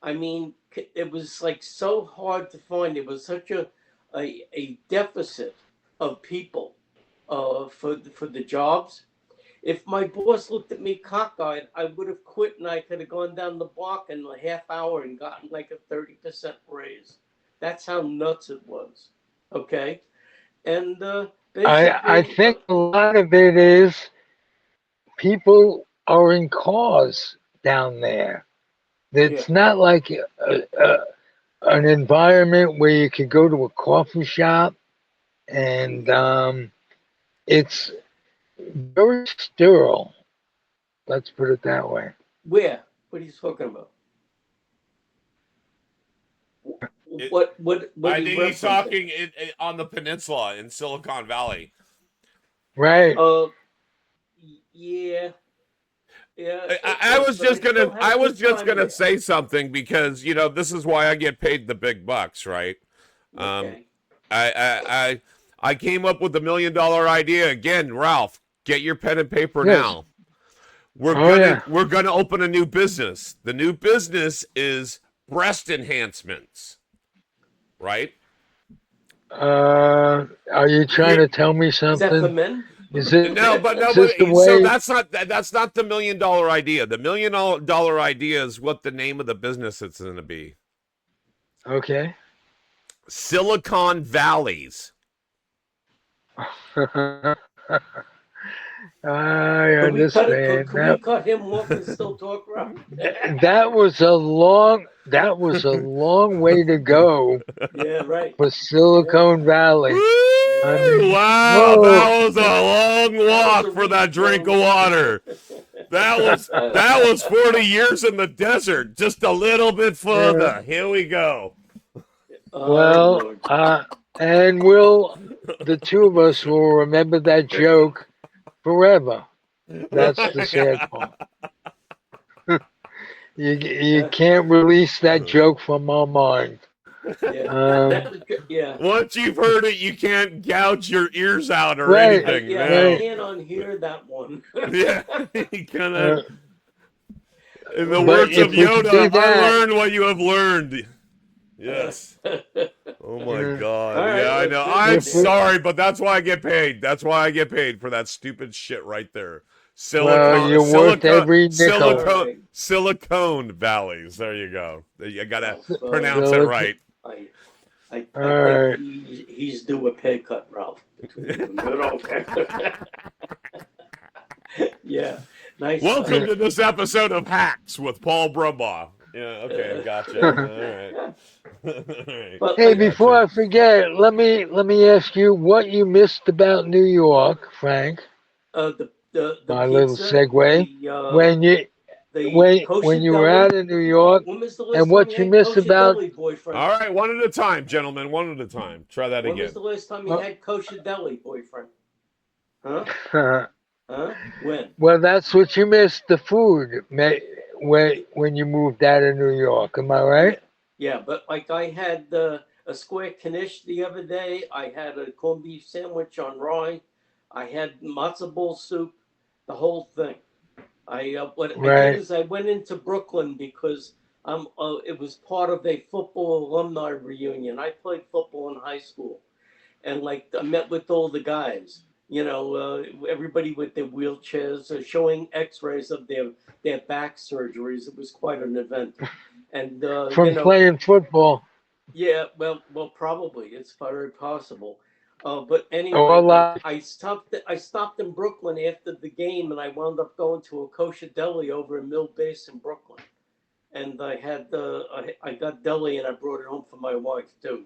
S4: I mean, it was like so hard to find. It was such a deficit of people for the jobs. If my boss looked at me cockeyed, I would have quit and I could have gone down the block in a half hour and gotten like a 30% raise. That's how nuts it was. Okay. And
S3: I
S4: basically,
S3: think a lot of it is people are in cars down there.
S4: yeah.
S3: It's not like an environment where you can go to a coffee shop and it's very sterile. Let's put it that way.
S4: Where? What are you talking about?
S2: It,
S4: What are
S2: I
S4: you
S2: think he's
S4: referencing?
S2: talking on the peninsula in Silicon Valley.
S3: Right.
S4: Yeah, yeah.
S2: I was
S4: But I
S2: just
S4: still
S2: gonna
S4: had a
S2: I was
S4: good
S2: just
S4: time
S2: gonna
S4: there.
S2: say something because this is why I get paid the big bucks, right? Um,
S4: Okay.
S2: I I I I came up with the $1 million idea again, Ralph. Get your pen and paper
S3: Yes.
S2: now. We're
S3: Oh
S2: gonna
S3: yeah.
S2: we're gonna open a new business. The new business is breast enhancements, right?
S3: Are you trying
S2: Here,
S3: to tell me
S4: Is that for
S3: something?
S4: men?
S3: Is it
S2: no, but no,
S3: is
S2: but
S3: this the
S2: so
S3: way?
S2: that's not the $1 million idea. The $1 million idea is what the name of the business is going to be.
S3: Okay.
S2: Silicon Valleys.
S3: I
S4: Could we cut it?
S3: understand.
S4: Could we cut him off and still talk, Rob?
S3: That was a long way to go
S4: Yeah. Right.
S3: for
S4: Yeah.
S3: Silicon Valley. I
S4: Yeah.
S2: Woo!
S3: mean,
S2: Wow,
S3: whoa.
S2: that was a long
S4: That was a
S2: walk for that
S4: reach,
S2: drink of
S4: Jones.
S2: water. That was 40 years in the desert, just a little bit
S3: Uh,
S2: further. Here we go.
S4: Oh
S3: well,
S4: Lord.
S3: and the two of us will remember that joke forever. That's the sad part. You
S4: Yeah.
S3: can't release that joke from our mind.
S4: Yeah.
S3: Um,
S4: That was good. Yeah.
S2: Once you've heard it, you can't gouge your ears out or
S3: right,
S2: anything.
S4: I
S2: No.
S3: right.
S4: can't unhear that one.
S2: Yeah, you
S3: Uh,
S2: kinda. In the
S4: Oh
S3: but
S2: words of
S3: if we
S4: man.
S3: could
S2: Yoda,
S3: do that,
S2: unlearn what you have learned. Yes. Oh my
S3: Yeah.
S2: God.
S4: All right,
S2: Yeah, I
S4: let's
S2: know.
S4: do
S2: I'm
S4: this,
S3: If we,
S4: man.
S2: sorry, but that's why I get paid. That's why I get paid for that stupid shit right there.
S3: well,
S2: Silicone,
S3: you're worth every nickel.
S4: All right.
S2: silicone valleys. There you go. You gotta
S4: Ralph,
S2: pronounce it
S3: Silicon.
S2: right.
S4: I, I,
S3: All
S4: I think
S3: right.
S4: he's due a pay cut, Ralph. Between you and me. Okay. Yeah, nice
S2: Welcome
S4: try.
S2: to this episode of Hacks with Paul Brumbaugh. Yeah, okay, gotcha. All right. All right.
S4: But
S3: Hey,
S2: I
S4: like,
S3: before
S2: gotcha.
S3: I forget, let me ask you what you missed about New York, Frank.
S4: the
S3: My little
S4: pizza,
S3: segue. When you
S4: the
S3: when
S4: kosher
S3: you were out
S4: deli.
S3: in New York,
S4: When was the
S3: and
S4: last time
S3: what
S4: you
S3: you
S4: had
S3: miss
S4: kosher
S3: about.
S4: deli, boyfriend?
S2: All right, one at a time, gentlemen. One at a time. Try that
S4: When was
S2: again.
S4: the last time you
S3: Well,
S4: had kosher deli, boyfriend? Huh? Huh? When?
S3: well, that's what you missed, the food, when you moved out of New York. Am I
S4: Yeah,
S3: right?
S4: yeah. But like I had a square knish the other day. I had a corned beef sandwich on rye. I had matzo ball soup, the whole thing. What I did
S3: Right.
S4: is I went into Brooklyn because it was part of a football alumni reunion. I played football in high school, and like I met with all the guys. Everybody with their wheelchairs, showing X-rays of their back surgeries. It was quite an event, and
S3: From playing football.
S4: yeah, well, probably it's very possible. But
S3: Or
S4: anyway, like
S3: life.
S4: I stopped in Brooklyn after the game, and I wound up going to a kosher deli over in Mill Base in Brooklyn, and I got deli, and I brought it home for my wife too.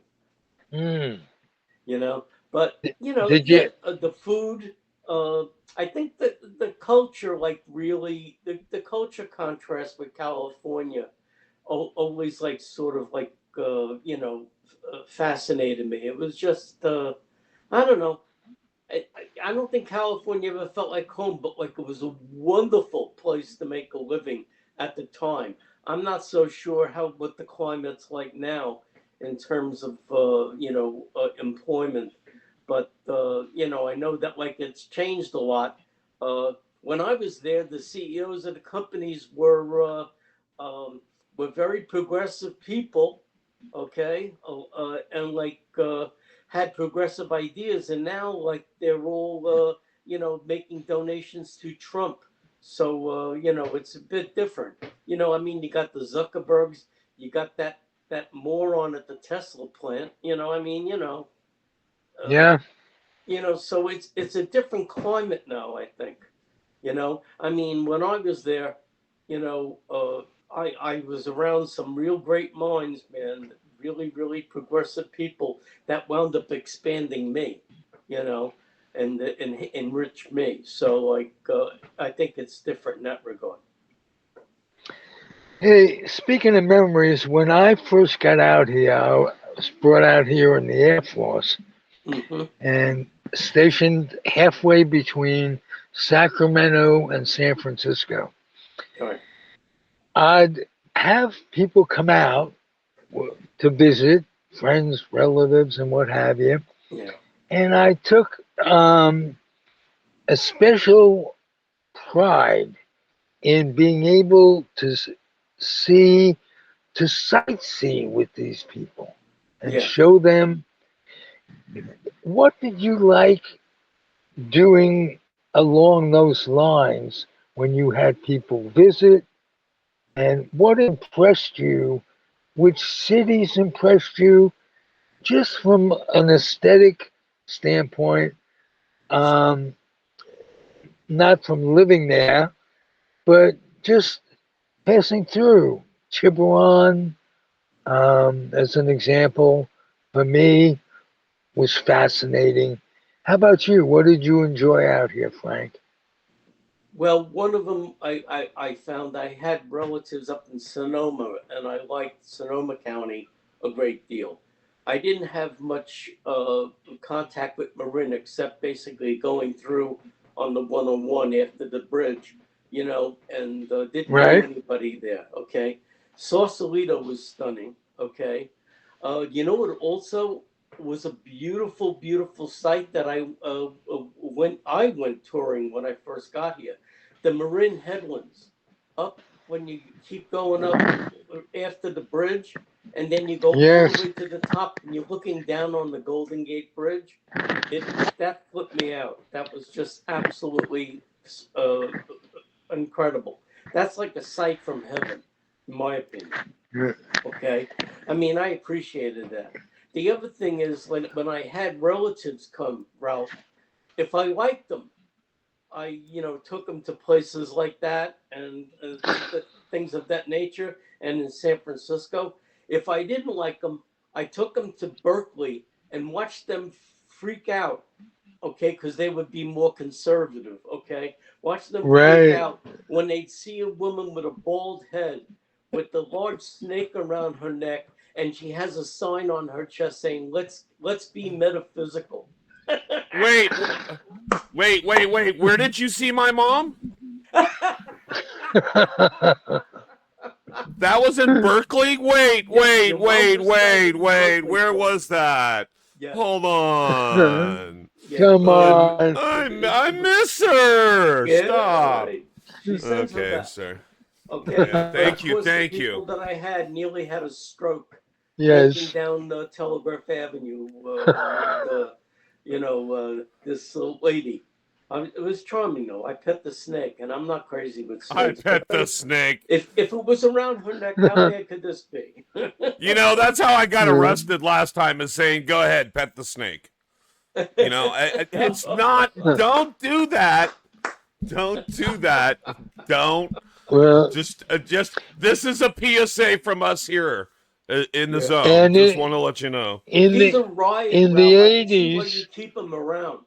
S3: Mm.
S4: You know, but
S3: Did
S4: yeah,
S3: you?
S4: the food. Uh, I think that the culture, like really, the culture contrast with California always like sort of like fascinated me. It was just I don't know. I don't think California ever felt like home, but like it was a wonderful place to make a living at the time. I'm not so sure how what the climate's like now in terms of employment, but I know that like it's changed a lot. When I was there, the CEOs of the companies were very progressive people, okay, and like had progressive ideas, and now like they're all making donations to Trump. So it's a bit different. I mean, you got the Zuckerbergs, you got that moron at the Tesla plant. I mean, uh,
S3: Yeah.
S4: so it's a different climate now, I think. I mean, when I was there, I was around some real great minds, man, really, really progressive people that wound up expanding me, you know, and enrich me. So, like, I think it's different in that regard.
S3: Hey, speaking of memories, when I first got out here, I was brought out here in the Air Force
S4: Mm-hmm.
S3: and stationed halfway between Sacramento and San Francisco.
S4: All right.
S3: I'd have people come out to visit, friends, relatives, and what have you.
S4: Yeah.
S3: And I took a special pride in being able to see, to sightsee with these people and
S4: Yeah.
S3: show them what did you like doing along those lines when you had people visit and what impressed you, which cities impressed you just from an aesthetic standpoint, um, not from living there, but just passing through. Tiburon, as an example, for me was fascinating. How about you? What did you enjoy out here, Frank?
S4: Well, one of them I found I had relatives up in Sonoma, and I liked Sonoma County a great deal. I didn't have much contact with Marin except basically going through on the 101 after the bridge, and didn't know
S3: Right?
S4: anybody there. Okay. Sausalito was stunning. Okay. You know what also was a beautiful, beautiful site that I went touring when I first got here, the Marin Headlands. Up when you keep going up after the bridge, and then you go all
S3: Yes.
S4: the way to the top, and you're looking down on the Golden Gate Bridge. That flipped me out. That was just absolutely uh, incredible. That's like a sight from heaven, in my opinion.
S3: Yeah.
S4: Okay, I mean, I appreciated that. The other thing is when I had relatives come, Ralph, if I liked them, I took them to places like that and things of that nature, and in San Francisco. If I didn't like them, I took them to Berkeley and watched them freak out. Okay, because they would be more conservative. Okay, watch them freak
S3: Right.
S4: out when they'd see a woman with a bald head, with the large snake around her neck, and she has a sign on her chest saying, "Let's be metaphysical."
S2: Wait, where did you see my mom? That was in Berkeley? Wait,
S4: Your mom was founded in Berkeley,
S2: where
S4: Paul.
S2: was that?
S4: Yeah.
S2: Hold on.
S4: Yeah.
S3: Come on.
S2: I miss her.
S4: Yeah,
S2: Stop.
S4: right. She sends her
S2: Okay,
S4: back.
S2: sir.
S4: Okay.
S2: Yeah, thank
S4: Of
S2: you,
S4: course,
S2: thank
S4: the people
S2: you.
S4: that I had nearly had a stroke walking
S3: Yes.
S4: down Telegraph Avenue with this lady. It was charming though. I pet the snake, and I'm not crazy with
S2: I
S4: snakes.
S2: pet
S4: but
S2: the snake.
S4: if it was around her neck, how bad could this be?
S2: You know, that's how I got
S3: Yeah.
S2: arrested last time, is saying, go ahead, pet the snake. You know, it's not, don't do that. Don't do that. Don't.
S3: Well,
S2: Just, this is a PSA from us here in the
S4: Yeah.
S2: zone.
S3: And
S2: Just
S3: it-
S2: want to let you know.
S3: in
S4: He's a
S3: the
S4: riot.
S3: in
S4: Ralph.
S3: the
S4: I can see why
S3: 80s,
S4: you keep him around.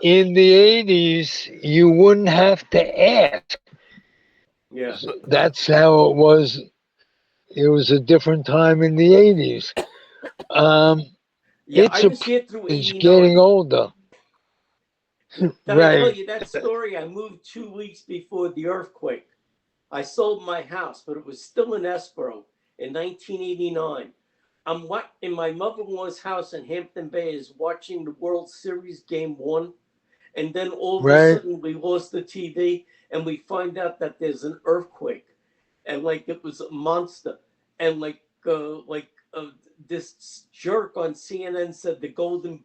S3: in the 80s, you wouldn't have to ask.
S4: Yeah.
S3: That's how it was. It was a different time in the 80s.
S4: Yeah,
S3: It's
S4: I was here through
S3: it's
S4: 89.
S3: getting older.
S4: Did I tell
S3: Right.
S4: you that story? I moved 2 weeks before the earthquake. I sold my house, but it was still in escrow in 1989. I'm in my mother-in-law's house in Hampton Bays watching the World Series Game 1. And then all of a
S3: Right.
S4: sudden we lost the TV and we find out that there's an earthquake. And like it was a monster. And this jerk on CNN said the Golden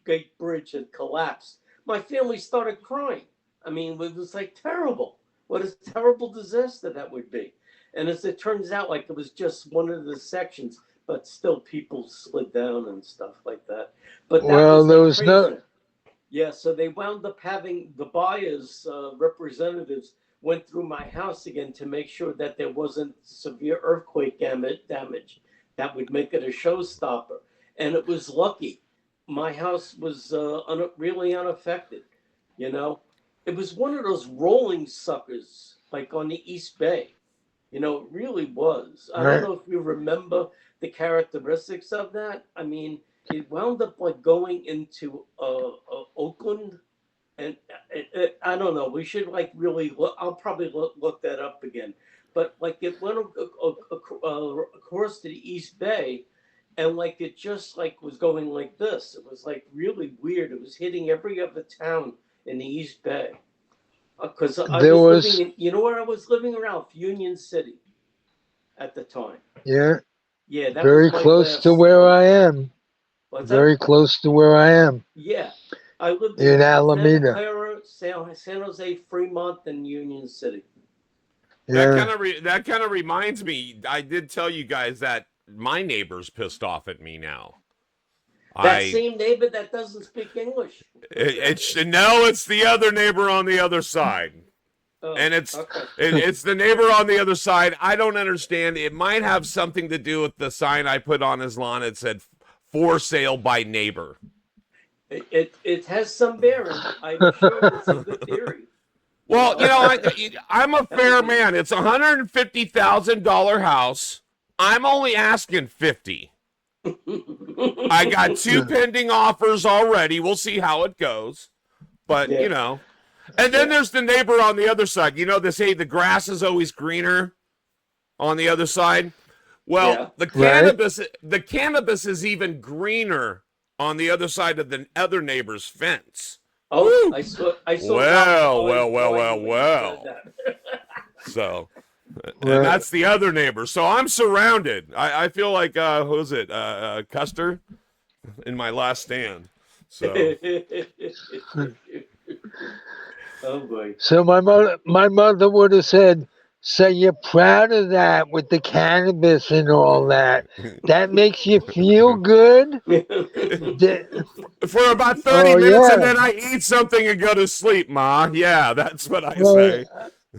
S4: Gate Bridge had collapsed. My family started crying. I mean, it was like terrible. What a terrible disaster that would be. And as it turns out, like it was just one of the sections, but still people slid down and stuff like that. But that
S3: Well,
S4: was
S3: there
S4: like
S3: was
S4: crazy.
S3: no.
S4: Yeah, so they wound up having the buyers' representatives went through my house again to make sure that there wasn't severe earthquake damage that would make it a showstopper. And it was lucky. My house was really unaffected. You know, it was one of those rolling suckers, like on the East Bay. You know, it really was. I don't
S3: Right.
S4: know if you remember the characteristics of that. I mean, it wound up like going into Oakland, and I don't know. We should like really. I'll probably look that up again. But like it went across to the East Bay, and like it just like was going like this. It was like really weird. It was hitting every other town in the East Bay. Because I
S3: There
S4: was
S3: was.
S4: living in, you know where I was living, Ralph? Union City at the time.
S3: Yeah.
S4: Yeah, that
S3: Very
S4: was my
S3: close
S4: last.
S3: to where I am.
S4: What's that?
S3: Very close to where I am
S4: Yeah, I lived
S3: in
S4: Santa
S3: Alameda.
S4: Clara, San Jose, Fremont, and Union City.
S2: That
S3: Yeah.
S2: kind of reminds me. I did tell you guys that my neighbor's pissed off at me now.
S4: That same neighbor that doesn't speak English.
S2: It's the other neighbor on the other side.
S4: Oh,
S2: And it's
S4: okay.
S2: it's the neighbor on the other side. I don't understand. It might have something to do with the sign I put on his lawn. It said "For sale by neighbor."
S4: It has some bearing. I'm sure it's a good theory.
S2: Well, you know, I'm a fair man. It's $150,000 house. I'm only asking 50. I got 2 pending offers already. We'll see how it goes. But
S4: Yeah.
S2: you know. And then there's the neighbor on the other side. You know, they say the grass is always greener on the other side. Well,
S4: Yeah.
S2: the cannabis is even greener on the other side of the other neighbor's fence.
S4: Oh,
S2: Woo!
S4: I saw.
S2: Well.
S4: Ralph Boyd when you said that.
S2: So, And that's the other neighbor. So I'm surrounded. I feel like who is it? Custer in My Last Stand. So
S4: Oh boy.
S3: So my mother would have said, "So you're proud of that with the cannabis and all that? That makes you feel good?" Di-
S2: for about 30
S3: Oh
S2: minutes, and
S3: yeah.
S2: then I eat something and go to sleep, Ma. Yeah, that's what I
S3: Well,
S2: say.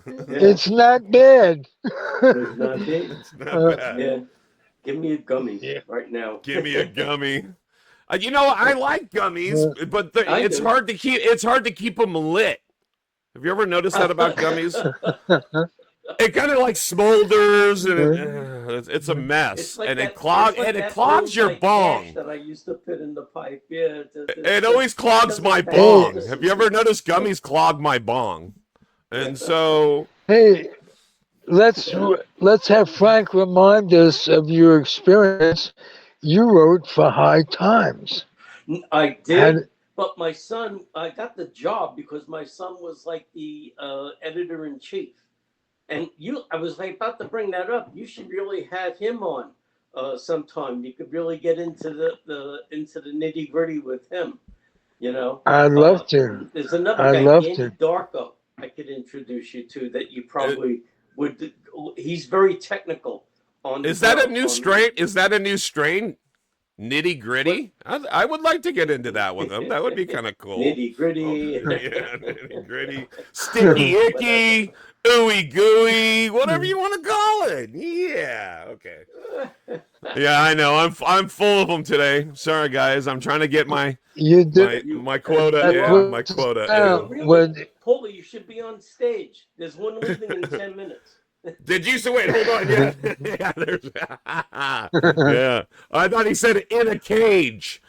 S4: Yeah,
S3: it's not bad.
S4: it's not big.
S2: It's not
S3: Uh,
S2: bad.
S4: Yeah, give me a gummy
S3: yeah.
S4: right now.
S2: Give me a gummy. You know, I like gummies,
S3: Uh,
S2: but
S4: I
S2: it's
S4: do.
S2: hard to keep. It's hard to keep them lit. Have you ever noticed that about gummies? It kind of like smolders, and it's a mess,
S4: It's like
S2: and
S4: that. It's like
S2: it
S4: that
S2: clogs
S4: old
S2: your
S4: like ash
S2: bong.
S4: that I used to put in the pipe. Yeah,
S2: It always clogs
S4: doesn't
S2: my
S4: have that
S3: hey,
S2: bong. Have you ever
S4: consistency.
S2: noticed gummies clog my bong?
S4: Yeah.
S2: And so
S3: hey, let's have Frank remind us of your experience. You wrote for High Times.
S4: I
S3: Had
S4: did, but my son, I got the job because my son was like the editor in chief. And I was like about to bring that up. You should really have him on sometime. You could really get into the nitty gritty with him. You know,
S3: I'd
S4: uh,
S3: love to.
S4: there's another
S3: I'd
S4: guy,
S3: love to.
S4: Danny Darko. I could introduce you to that you
S2: uh,
S4: probably would. He's very technical on
S2: is that a new
S4: on
S2: strain? Is that a new strain? Nitty
S4: what
S2: gritty? I would like to get into that with him. That would be kind of cool.
S4: nitty
S2: Oh,
S4: gritty.
S2: yeah, nitty gritty, sticky
S4: Whatever.
S2: icky, ooey gooey, whatever you want to call it. Yeah, okay. Yeah, I know. I'm full of them today. Sorry, guys. I'm trying to get my
S3: You do.
S4: You
S2: my quota.
S3: That's
S4: you
S2: Yeah,
S4: are.
S2: my
S3: what it's
S2: quota
S3: about.
S2: in.
S4: Really,
S3: When
S4: Paulie, you should be on stage. There's one leaving in 10 minutes.
S2: Did you say? Wait, hold on. Yeah, yeah. There's. Yeah, I thought he said in a cage,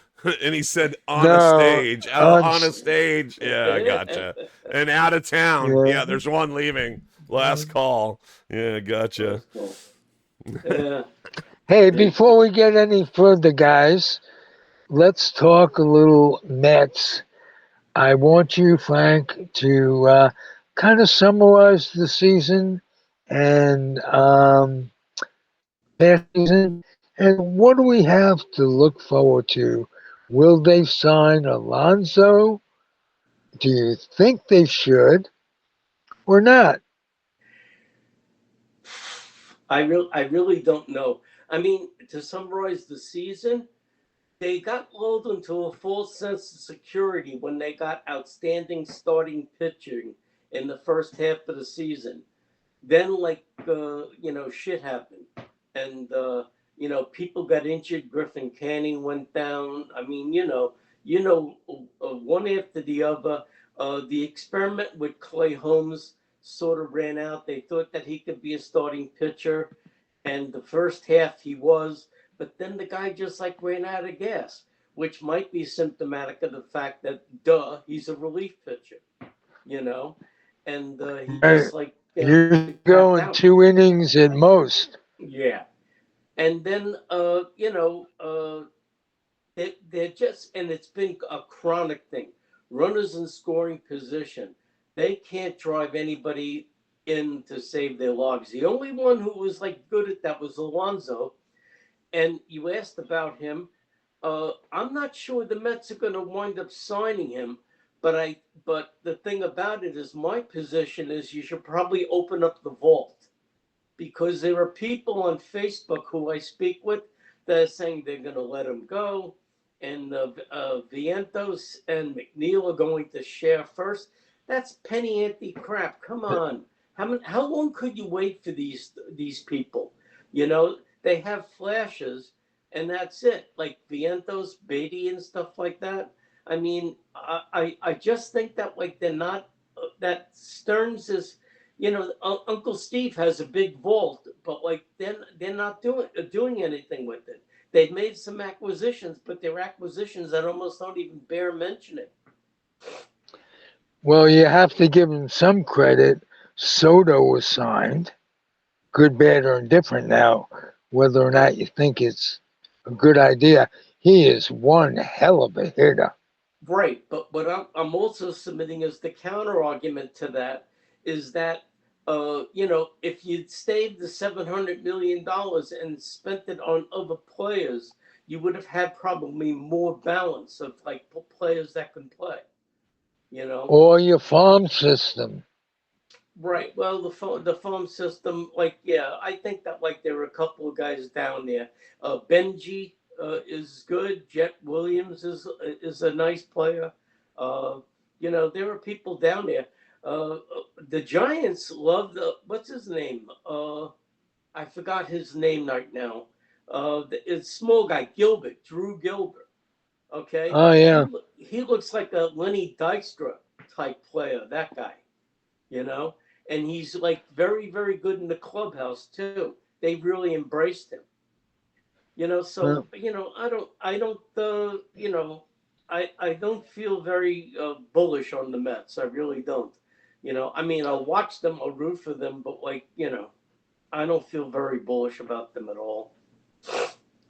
S2: and he said on a
S3: no,
S2: stage. Oh,
S3: on
S2: on a stage. Yeah, I gotcha. And out of town.
S3: yeah.
S2: Yeah, there's one leaving. Last call. Yeah, gotcha.
S4: That's cool. Yeah.
S3: Hey, before we get any further, guys, let's talk a little Mets. I want you, Frank, to kind of summarize the season and past season, and what do we have to look forward to? Will they sign Alonso? Do you think they should or not?
S4: I really don't know. I mean, to summarize the season, they got lulled into a false sense of security when they got outstanding starting pitching in the first half of the season. Then, shit happened, and people got injured. Griffin Canning went down. I mean, one after the other. The experiment with Clay Holmes sort of ran out. They thought that he could be a starting pitcher, and the first half he was, but then the guy just like ran out of gas, which might be symptomatic of the fact that, he's a relief pitcher, you know, and he
S3: Right.
S4: just like
S3: You're
S4: tapped
S3: going
S4: out.
S3: 2 innings at most.
S4: Yeah, and then they're just, and it's been a chronic thing. Runners in scoring position, they can't drive anybody in to save their lives. The only one who was like good at that was Alonso. And you asked about him. I'm not sure the Mets are going to wind up signing him, but the thing about it is, my position is you should probably open up the vault, because there are people on Facebook who I speak with that are saying they're going to let him go, and Vientos and McNeil are going to share first. That's penny ante crap. Come on, how long could you wait for these people? They have flashes, and that's it. Like Vientos, Beatty, and stuff like that. I mean, I just think that like they're not that Stearns is, Uncle Steve has a big vault, but like they're not doing anything with it. They've made some acquisitions, but they're acquisitions that almost don't even bear mentioning.
S3: Well, you have to give him some credit. Soto was signed, good, bad, or indifferent now, whether or not you think it's a good idea. He is one hell of a hitter.
S4: Right, but what I'm also submitting as the counter argument to that is that if you'd saved the $700 million and spent it on other players, you would have had probably more balance of like players that can play.
S3: Or your farm system.
S4: Right. Well, the phone system, like, yeah, I think that like there are a couple of guys down there. Benji is good. Jet Williams is a nice player. Uh, there are people down there. The Giants love the what's his name? I forgot his name right now. It's small guy Gilbert, Drew Gilbert. Okay,
S3: Oh
S4: he
S3: yeah.
S4: he looks like a Lenny Dykstra type player. That guy you know, and he's like very, very good in the clubhouse too. They really embraced him, So
S3: Well,
S4: I don't feel very bullish on the Mets. I really don't. I mean, I'll watch them, I'll root for them, but like, I don't feel very bullish about them at all.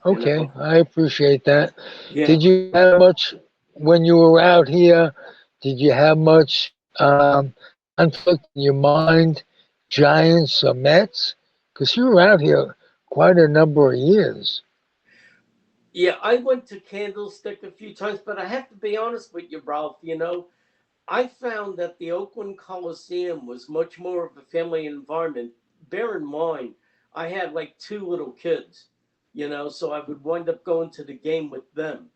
S4: You
S3: okay,
S4: know,
S3: I appreciate that.
S4: yeah.
S3: Did you have much when you were out here? Did you have much conflict in your mind, Giants or Mets? Because you were out here quite a number of years.
S4: Yeah, I went to Candlestick a few times, but I have to be honest with you, Ralph. I found that the Oakland Coliseum was much more of a family environment. Bear in mind, I had like two little kids, so I would wind up going to the game with them.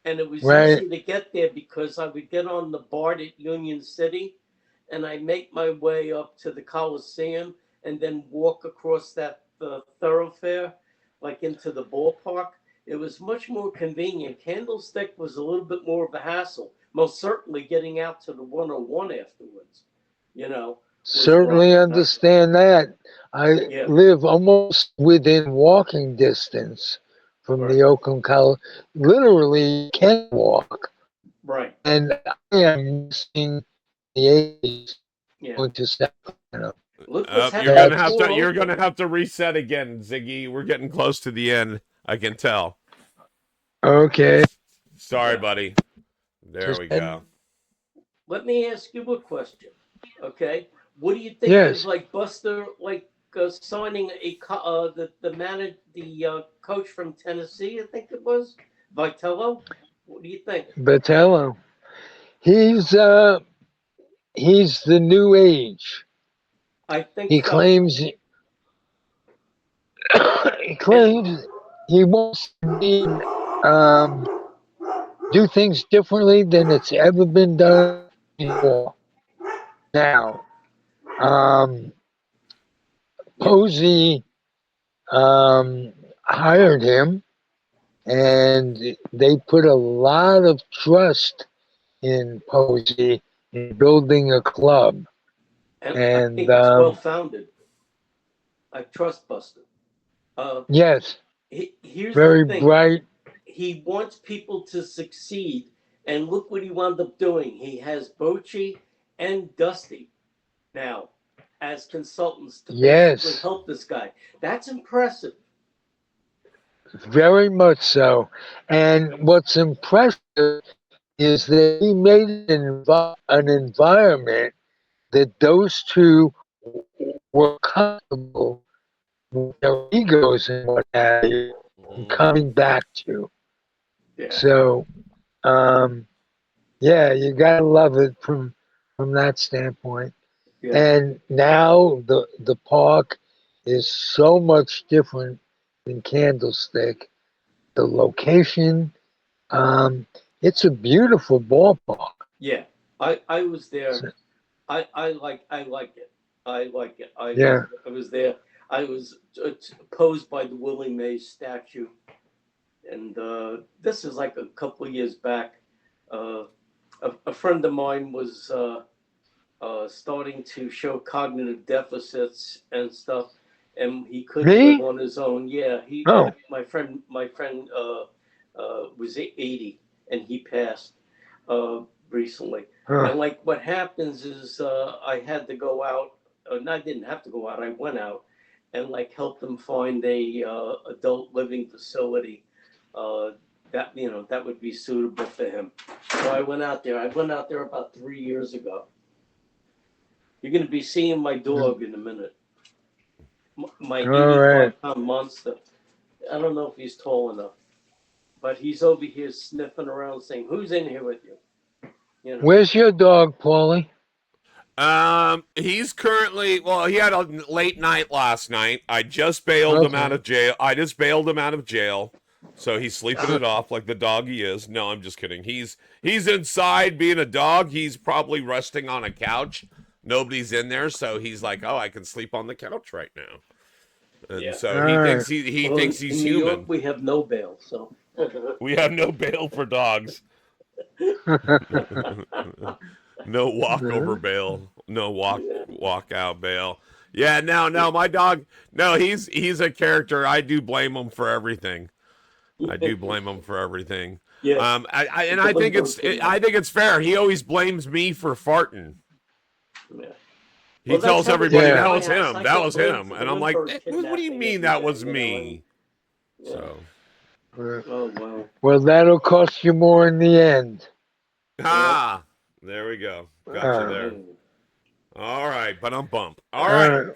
S4: And it was
S3: Right.
S4: easy to get there because I would get on the BART at Union City and I make my way up to the Coliseum and then walk across that thoroughfare, like into the ballpark. It was much more convenient. Candlestick was a little bit more of a hassle. Most certainly getting out to the 101 afterwards, you know, was more
S3: Certainly
S4: nicer.
S3: understand that. I
S4: Yeah,
S3: live almost within walking distance from
S4: right,
S3: the Oakland College. Literally can walk.
S4: right.
S3: And I am missing the 80s
S4: Yeah.
S3: going to Sacramento.
S4: Look what's
S2: You're
S4: happened
S2: gonna
S4: to
S2: have
S3: That's
S4: poor
S2: to you're
S4: Oakland.
S2: gonna have to reset again, Ziggy. We're getting close to the end. I can tell.
S3: okay.
S2: Sorry,
S4: Yeah.
S2: buddy. There
S3: Just
S2: we go.
S4: Let me ask you a question. Okay. What do you think of
S3: yes.
S4: like Buster like signing the coach from Tennessee? I think it was Vitello. What do you think?
S3: Batello. He's he's the new age.
S4: I think
S3: He
S4: so.
S3: claims he
S4: And
S3: claims he wants to um, do things differently than it's ever been done before. Now, um, Posey hired him, and they put a lot of trust in Posey in building a club.
S4: I
S3: And
S4: think it's well founded. I trust Buster. Uh,
S3: yes,
S4: Here's the
S3: very
S4: thing.
S3: bright.
S4: He wants people to succeed, and look what he wound up doing. He has Bochy and Dusty now as consultants to basically
S3: Yes,
S4: help this guy. That's impressive.
S3: very much so. And what's impressive is that he made an environment that those two were comfortable with their egos and what have you, and
S2: Mhm.
S3: coming back to.
S4: Yeah,
S3: So, um, yeah, you gotta love it from that standpoint.
S4: yeah,
S3: And now the park is so much different than Candlestick. The location, um, it's a beautiful ballpark.
S4: yeah. I was there.
S3: So,
S4: I like it. I like it.
S3: yeah,
S4: I was there. I was posed by the Willie Mays statue, and this is like a couple of years back. Uh, a friend of mine was starting to show cognitive deficits and stuff, and he couldn't live
S3: me?
S4: on his own. Yeah, he
S3: Oh,
S4: my friend was 80 and he passed recently.
S3: huh.
S4: And like what happens is I had to go out. And I didn't have to go out. I went out and like help them find a adult living facility uh, that would be suitable for him. So I went out there. I went out there about 3 years ago. You're going to be seeing my dog in a minute. My
S3: All right.
S4: 85-pound monster. I don't know if he's tall enough, but he's over here sniffing around saying, "Who's in here with you?" You know.
S3: Where's your dog, Paulie?
S2: He's currently, well, he had a late night last night. I just bailed him out
S3: Okay.
S2: of jail. So he's sleeping it off like the dog he is. No, I'm just kidding. He's inside being a dog. He's probably resting on a couch. Nobody's in there, so he's like, "Oh, I can sleep on the couch right now." And
S4: Yeah.
S2: so
S3: All
S2: he
S3: right.
S2: thinks he
S4: Well,
S2: thinks he's
S4: in New York,
S2: human.
S4: we have no bail, so.
S2: We have no bail for dogs. No walkover bail. No walk out bail. Yeah, no, my dog. No, he's a character. I do blame him for everything. I do blame him for everything.
S4: Yeah.
S2: I think it's fair. He always blames me for farting.
S4: Yeah.
S2: He
S4: Well,
S2: tells
S4: that's
S2: everybody
S3: Yeah.
S2: that was
S4: how it is.
S2: him.
S4: I
S2: That
S4: get
S2: was
S4: blamed
S2: him,
S4: for
S2: and
S4: the
S2: I'm like,
S4: Lindbergh
S2: what do you
S4: kidnapping
S2: mean
S4: every
S2: that
S4: day,
S2: was
S4: you know,
S2: me?
S4: Yeah.
S2: So,
S4: Oh wow.
S3: Well, that'll cost you more in the end.
S2: there we go. Got you
S3: Uh,
S2: there.
S4: Mm.
S2: All right, but I'm bump. All
S3: all
S2: right,
S3: right.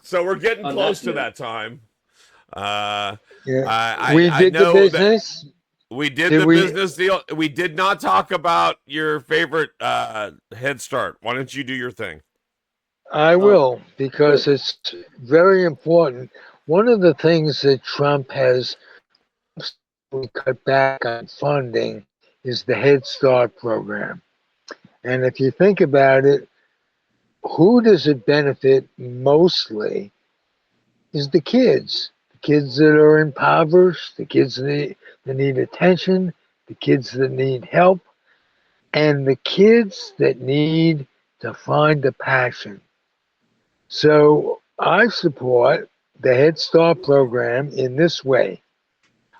S2: so we're getting
S4: On
S2: close
S4: that
S2: to
S4: note.
S2: that time. Uh,
S3: Yeah. We
S2: I
S3: did the
S2: know that
S3: business.
S2: we did
S3: Did
S2: the
S3: we?
S2: business deal. We did not talk about your favorite Head Start. Why don't you do your thing?
S3: I
S4: Oh,
S3: will, because
S4: good.
S3: it's very important. One of the things that Trump has cut back on funding is the Head Start program. And if you think about it, who does it benefit mostly is the kids that are impoverished, the kids that need attention, the kids that need help, and the kids that need to find a passion. So I support the Head Start program in this way.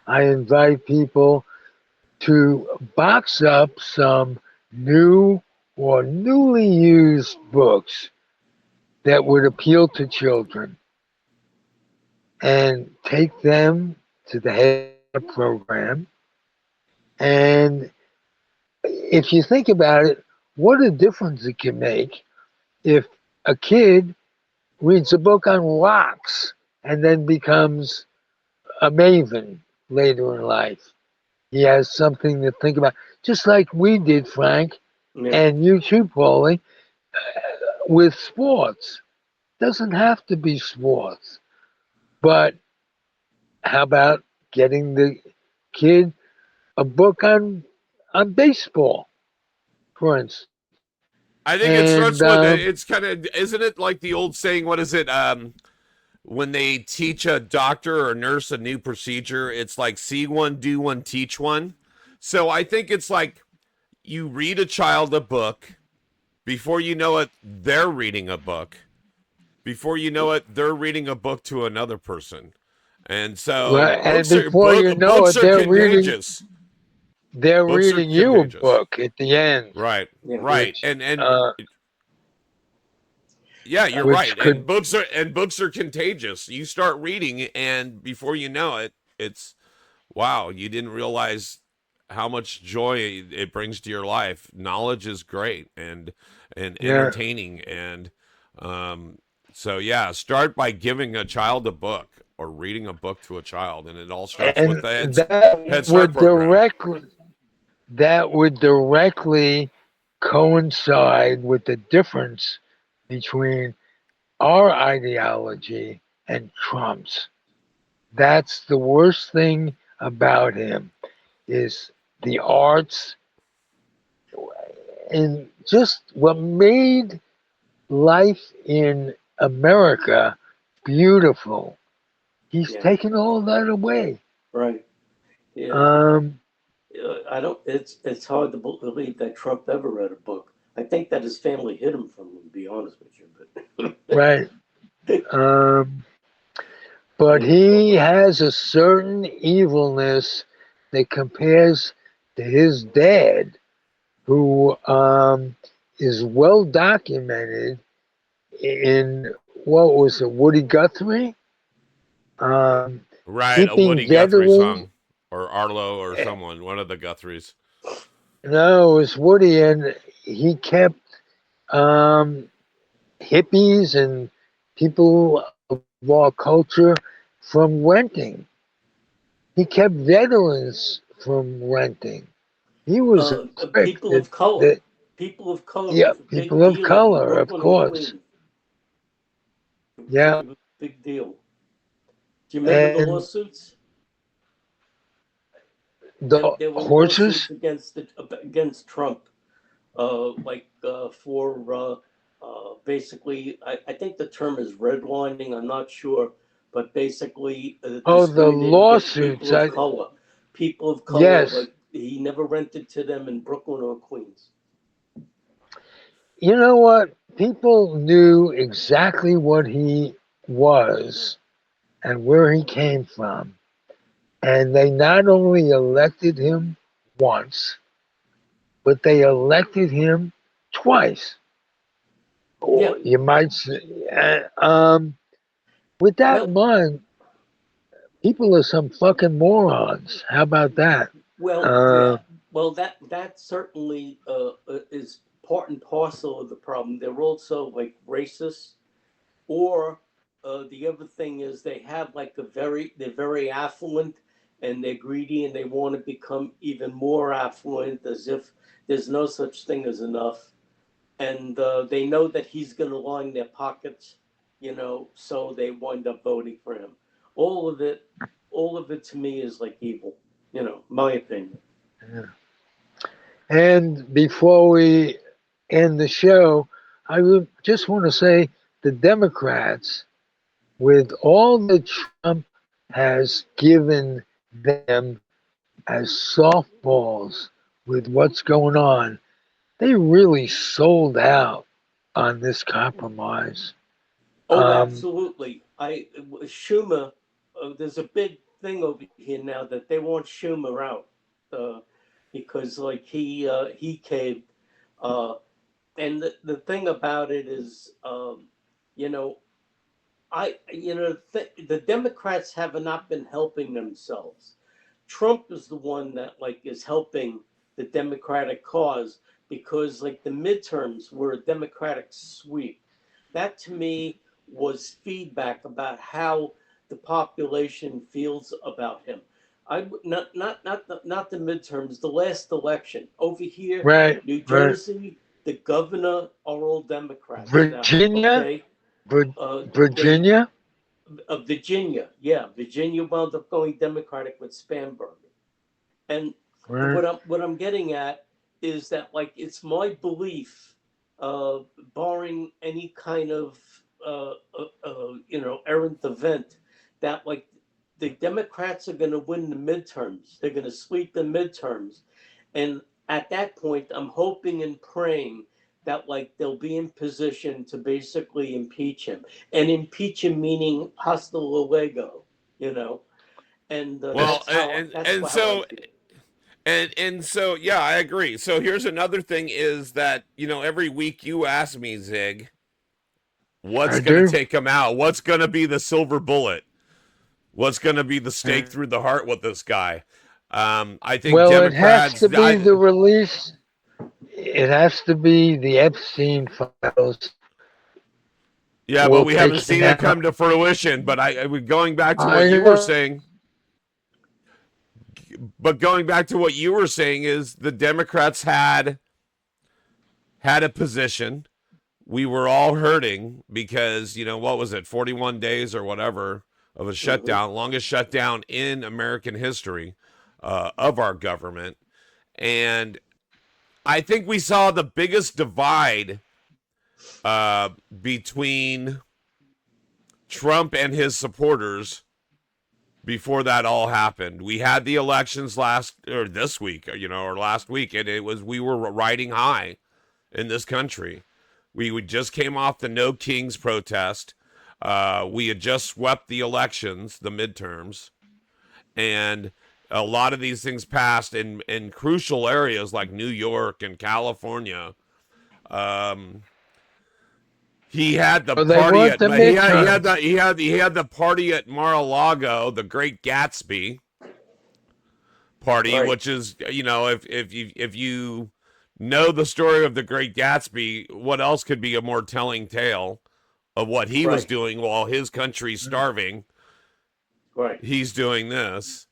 S3: I invite people to box up some new or newly used books that would appeal to children and take them to the Head Start program. And if you think about it, what a difference it can make if a kid reads a book on rocks and then becomes a maven later in life. He has something to think about, just like we did, Frank,
S4: Yeah.
S3: and you too, Paulie, with sports. Doesn't have to be sports, but how about getting the kid a book on baseball, for instance?
S2: I think it
S3: And
S2: starts with it's kind of, isn't it like the old saying? What is it? When they teach a doctor or nurse a new procedure, it's like see one, do one, teach one. So I think it's like you read a child a book. Before you know it, they're reading a book. Before you know it, they're reading a book to another person. And so
S3: and before you know
S2: books
S3: it,
S2: are contagious.
S3: they're
S2: Books are
S3: reading you a
S2: contagious.
S3: book at the end,
S2: Right.
S4: Yeah.
S2: Right.
S3: which
S2: And yeah, you're
S3: which
S2: right.
S3: could
S2: And books are contagious. You start reading and before you know it, it's wow, you didn't realize how much joy it brings to your life. Knowledge is great and
S3: yeah.
S2: entertaining and so yeah, start by giving a child a book or reading a book to a child and it all starts with
S3: And
S2: the Head
S3: that
S2: Start
S3: would
S2: program.
S3: directly coincide with the difference between our ideology and Trump's. That's the worst thing about him is the arts and just what made life in America beautiful. He's
S4: Yeah.
S3: taken all that away.
S4: Right. Yeah.
S3: Um,
S4: I don't. It's hard to believe that Trump ever read a book. I think that his family hid him from him. To be honest with you, but
S3: right. But he has a certain evilness that compares to his dad, who is well documented in what was it, Woody Guthrie?
S2: Right, a
S3: Keeping
S2: Woody Guthrie
S3: veterans.
S2: song or Arlo or someone, one of the Guthries.
S3: No, it was Woody, and he kept hippies and people of our culture from renting. He kept veterans from renting. He was strict
S4: People of color.
S3: that
S4: People of color
S3: yeah,
S4: was a big
S3: people of
S4: deal in
S3: color, of
S4: Brooklyn and
S3: course.
S4: Queens.
S3: Yeah,
S4: It was a big deal. Do you remember the
S3: and
S4: lawsuits?
S3: the
S4: There were
S3: horses.
S4: lawsuits against Trump, for basically, I think the term is redlining. I'm not sure, but basically
S3: Oh, the
S4: discriminating against
S3: lawsuits.
S4: people of color. People of color,
S3: Yes,
S4: like he never rented to them in Brooklyn or Queens.
S3: you know what? People knew exactly what he was and where he came from, and they not only elected him once, but they elected him twice.
S4: Yeah.
S3: Or you might say, with that
S4: Well,
S3: in mind, people are some fucking morons. How about that?
S4: yeah.
S3: Uh,
S4: Well, that certainly is part and parcel of the problem. They're also like racist, or the other thing is they have like they're very affluent and they're greedy and they want to become even more affluent, as if there's no such thing as enough. And they know that he's going to line their pockets, so they wind up voting for him. All of it, all of it to me is like evil, my opinion.
S3: and before we end the show, I would just want to say the Democrats, with all that Trump has given them as softballs with what's going on, they really sold out on this compromise.
S4: Oh,
S3: Um,
S4: absolutely. Schumer. There's a big thing over here now that they want Schumer out, uh, because like he caved. Uh, and the thing about it is, you know, the Democrats have not been helping themselves. Trump is the one that like is helping the Democratic cause, because like the midterms were a Democratic sweep. That to me was feedback about how the population feels about him. Not the midterms, the last election over here,
S3: right,
S4: New
S3: right.
S4: Jersey, the governor are all Democrats now.
S3: Virginia,
S4: Okay, they
S3: Virginia.
S4: Virginia, yeah, Virginia wound up going Democratic with Spanberger. And
S3: Right.
S4: what I'm getting at is that like it's my belief, uh, barring any kind of errant event, that like the Democrats are going to win the midterms. They're going to sweep the midterms, and at that point, I'm hoping and praying that like they'll be in position to basically impeach him, and impeach him meaning hasta luego, you know, and
S2: Well,
S4: that's how I feel.
S2: and so yeah, I agree. So here's another thing is that, every week you ask me, Zig, what's
S3: I
S2: going to
S3: do.
S2: take him out? What's going to be the silver bullet? What's going to be the stake through the heart with this guy? I think
S3: Well, it has
S2: Democrats.
S3: to be the release. It has to be the Epstein files
S2: Yeah, but
S3: or
S2: we haven't
S3: taken
S2: seen it
S3: out.
S2: come to fruition. But going back to what
S3: I
S2: you were
S3: know.
S2: saying, is the Democrats had a position. We were all hurting because, what was it, 41 days or whatever of a
S4: Hmm.
S2: shutdown, longest shutdown in American history of our government. And I think we saw the biggest divide between Trump and his supporters before that all happened. We had the elections this week, or last week, and we were riding high in this country. We just came off the No Kings protest. We had just swept the elections, the midterms, and a lot of these things passed in crucial areas like New York and California. Um, he had the
S3: Well, they
S2: party
S3: want
S2: at
S3: the midterms.
S2: he had the party at Mar-a-Lago, the Great Gatsby party,
S4: Right.
S2: which is, if you know the story of the Great Gatsby, what else could be a more telling tale of what he was
S4: Right.
S2: doing while his country's starving?
S4: Right.
S2: He's doing this,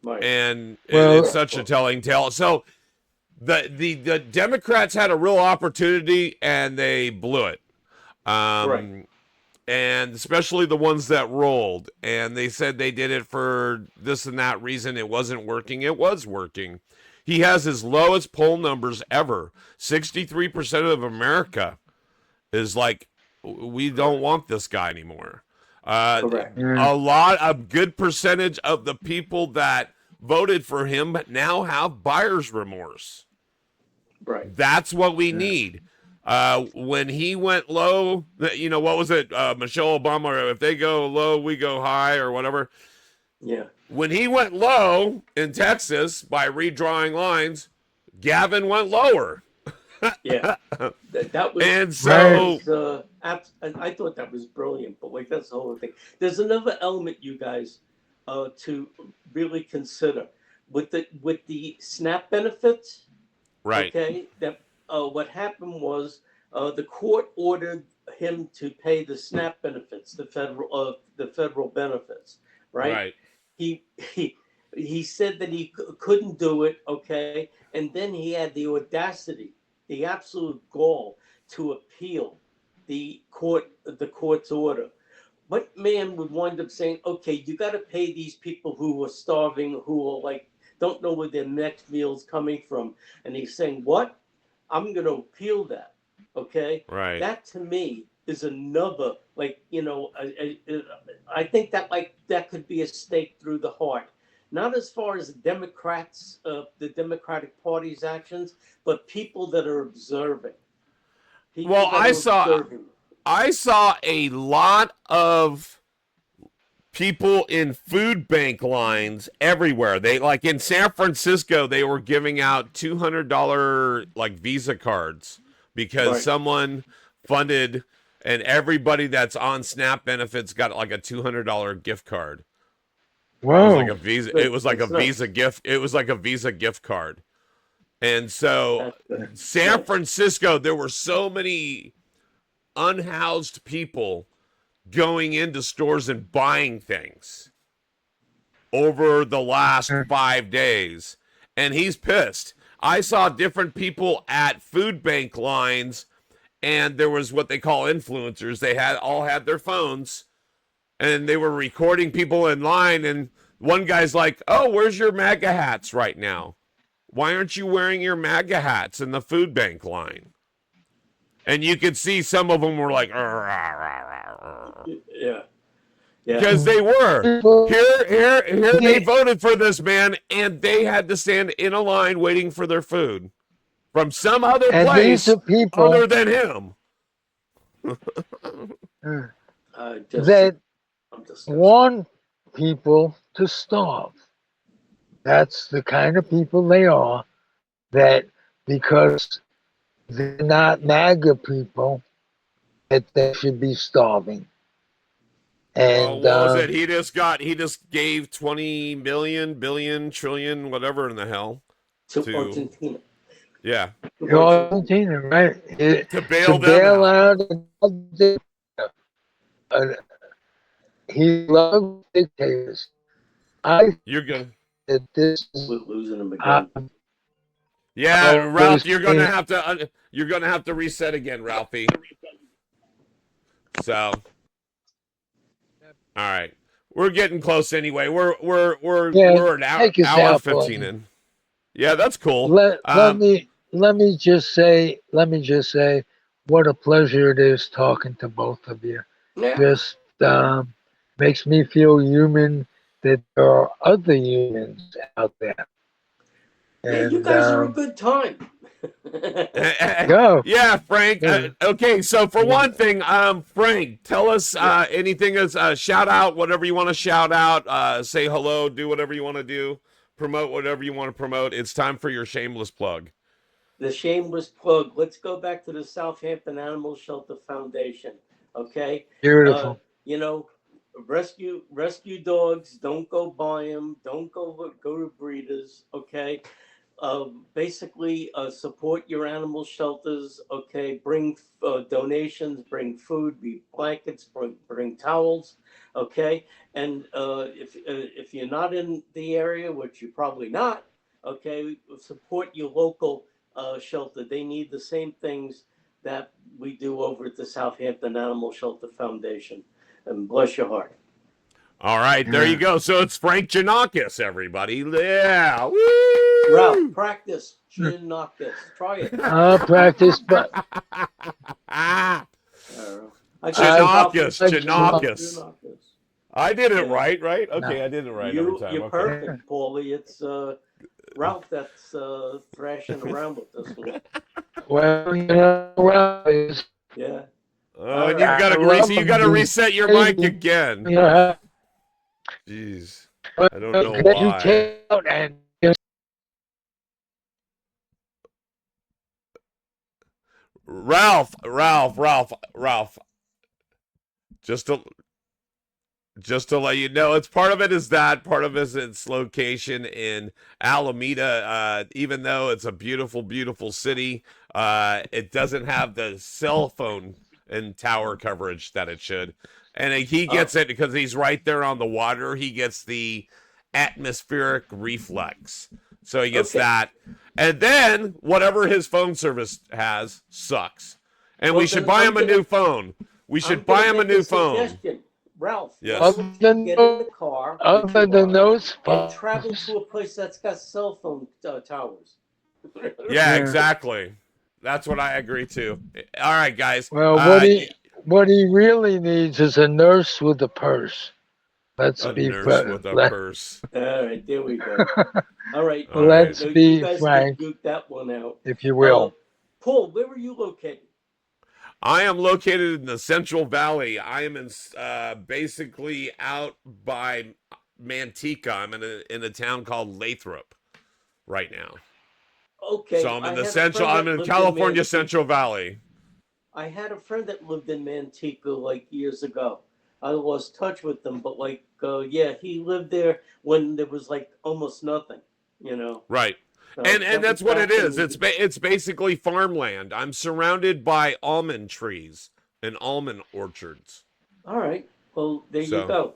S4: Right.
S2: and
S3: Well,
S2: it's such a telling tale. So the Democrats had a real opportunity and they blew it.
S4: Right.
S2: And especially the ones that rolled, and they said they did it for this and that reason. It wasn't working. It was working. He has his lowest poll numbers ever. 63% of America is like, we don't want this guy anymore.
S4: Correct.
S2: A good percentage of the people that voted for him now have buyer's remorse.
S4: Right.
S2: That's what we need. When he went low, what was it? Michelle Obama, if they go low, we go high, or whatever.
S4: Yeah.
S2: When he went low in Texas by redrawing lines, Gavin went lower.
S4: Yeah. That was,
S2: and so,
S4: I thought that was brilliant, but like, that's the whole thing. There's another element, you guys, to really consider with the SNAP benefits.
S2: right.
S4: Okay, that what happened was the court ordered him to pay the SNAP benefits, the federal benefits, right?
S2: Right.
S4: He he said that he couldn't do it. Okay, and then he had the audacity, the absolute gall to appeal the court's order. What man would wind up saying, okay, you got to pay these people who are starving, who are like, don't know where their next meal's coming from. And he's saying, what? I'm going to appeal that. Okay.
S2: Right.
S4: That to me is another, like, I think that that could be a stake through the heart. Not as far as Democrats, the Democratic Party's actions, but people that are observing. People
S2: Well,
S4: that are observing.
S2: I saw a lot of people in food bank lines everywhere. They, like in San Francisco, they were giving out $200 like Visa cards because
S4: Right.
S2: someone funded, and everybody that's on SNAP benefits got like a $200 gift card. It was like
S3: whoa.
S2: a Visa. It was like a Visa gift. It was like a Visa gift card. And so San Francisco, there were so many unhoused people going into stores and buying things over the last 5 days, and he's pissed. I saw different people at food bank lines, and there was what they call influencers. They all had their phones, and they were recording people in line, and one guy's like, oh, where's your MAGA hats right now? Why aren't you wearing your MAGA hats in the food bank line? And you could see some of them were like,
S4: Yeah.
S2: because they were. Here they voted for this man, and they had to stand in a line waiting for their food from some other
S3: And
S2: place
S3: these are people
S2: other than him.
S3: that want people to starve. That's the kind of people they are, that because they're not MAGA people, that they should be starving. And
S2: What was it? He just gave 20 million, billion, trillion, whatever in the hell
S4: to Argentina.
S2: Yeah.
S3: Argentina, right?
S2: To bail them out.
S3: He loves dictators.
S2: You're good.
S3: That this is
S4: losing him again.
S2: Yeah, Ralph, you're gonna have to reset again, Ralphie. So, all right, we're getting close anyway. We're an hour 15 in. Yeah, that's cool.
S3: Let me just say, what a pleasure it is talking to both of you.
S4: Yeah.
S3: Just makes me feel human that there are other humans out there.
S4: Yeah, you guys are a good time.
S3: Go.
S2: Yeah, Frank. Okay, so for one thing, Frank, tell us anything as shout out, whatever you want to shout out, say hello, do whatever you want to do, promote whatever you want to promote. It's time for your shameless plug.
S4: The shameless plug. Let's go back to the Southampton Animal Shelter Foundation. Okay.
S3: Beautiful.
S4: Rescue dogs. Don't go buy them. Don't go to breeders. Okay. basically support your animal shelters. Okay, bring donations, bring food, bring blankets, bring towels. Okay, and if you're not in the area, which you're probably not, okay, support your local shelter. They need the same things that we do over at the Southampton Animal Shelter Foundation. And bless your heart.
S2: All right, there you
S3: Yeah.
S2: go. So it's Frank Gianakos, everybody. Yeah. Woo!
S4: Ralph, practice Gianakos. Try it.
S3: I'll practice, but
S2: Ah,
S3: Gianakos,
S2: Gianakos. I did it
S4: Yeah.
S2: right? Okay,
S3: No.
S2: I did it right every time.
S4: You're
S2: Okay.
S4: perfect, Paulie. It's Ralph that's thrashing around with this one.
S3: well, you know, Ralph is,
S4: Yeah.
S2: Oh, and
S3: right.
S2: you gotta reset your mic again.
S3: you know,
S2: Jeez. I don't know
S3: that you
S2: why.
S3: take out and
S2: Ralph. Just to let you know, it's part of it is that, part of it is its location in Alameda. Even though it's a beautiful, beautiful city, it doesn't have the cell phone and tower coverage that it should. And he gets it because he's right there on the water. He gets the atmospheric reflex. So he gets that. And then whatever his phone service has sucks. And
S4: Well,
S2: we should
S4: then
S2: buy
S4: I'm
S2: him a
S4: gonna-
S2: new phone. We should
S4: I'm
S2: buy
S4: gonna
S2: him a
S4: make
S2: new phone.
S4: suggestion. Ralph,
S2: Yes.
S4: why don't you get in the car
S3: other than those
S4: and travel
S3: phones,
S4: to a place that's got cell phone towers.
S2: Yeah,
S3: Yeah.
S2: exactly. That's what I agree to. All right, guys.
S3: well, what he really needs is a nurse with a purse. Let's
S2: a
S3: be
S2: nurse with a purse.
S4: All right, there we go. All right,
S2: All right.
S3: Let's
S4: you
S3: be
S4: guys
S3: frank,
S4: can duke that one out.
S3: if you will.
S4: Paul, where were you located?
S2: I am located in the Central Valley. I am in basically out by Manteca. I'm in a town called Lathrop right now.
S4: Okay.
S2: So I'm in
S4: I
S2: the
S4: had a
S2: central.
S4: friend
S2: I'm
S4: that
S2: in
S4: lived
S2: California
S4: Manteca.
S2: Central Valley.
S4: I had a friend that lived in Manteca like years ago. I lost touch with him, but yeah, he lived there when there was like almost nothing, you know.
S2: Right.
S4: So
S2: And
S4: that
S2: that's
S4: was
S2: what it
S4: back
S2: is.
S4: in-
S2: It's basically farmland. I'm surrounded by almond trees and almond orchards.
S4: All right. Well, there
S2: So,
S4: you go.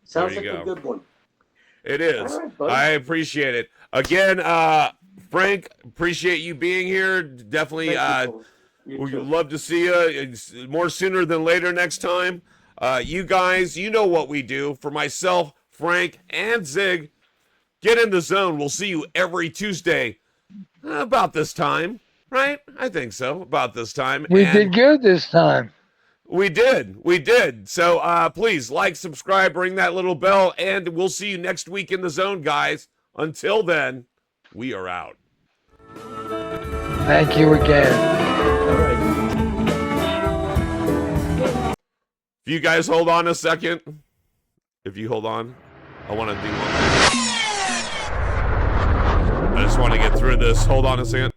S4: Sounds
S2: there you
S4: like a
S2: go.
S4: good one.
S2: It is.
S4: All right, buddy.
S2: I appreciate it. Again, Frank, appreciate you being here. Definitely
S4: Thank you, Paul. You
S2: we'd
S4: too.
S2: love to see you. It's more sooner than later next time. You guys, you know what we do. For myself, Frank, and Zig, get in the zone. We'll see you every Tuesday about this time, right? I think so, about this time.
S3: We
S2: And
S3: did good this time.
S2: we did. So please like, subscribe, ring that little bell, and we'll see you next week in the zone, guys. Until then, we are out.
S3: Thank you again.
S4: All right.
S2: If you guys hold on a second, if you hold on, I want to do one thing. I just want to get through this. Hold on a second.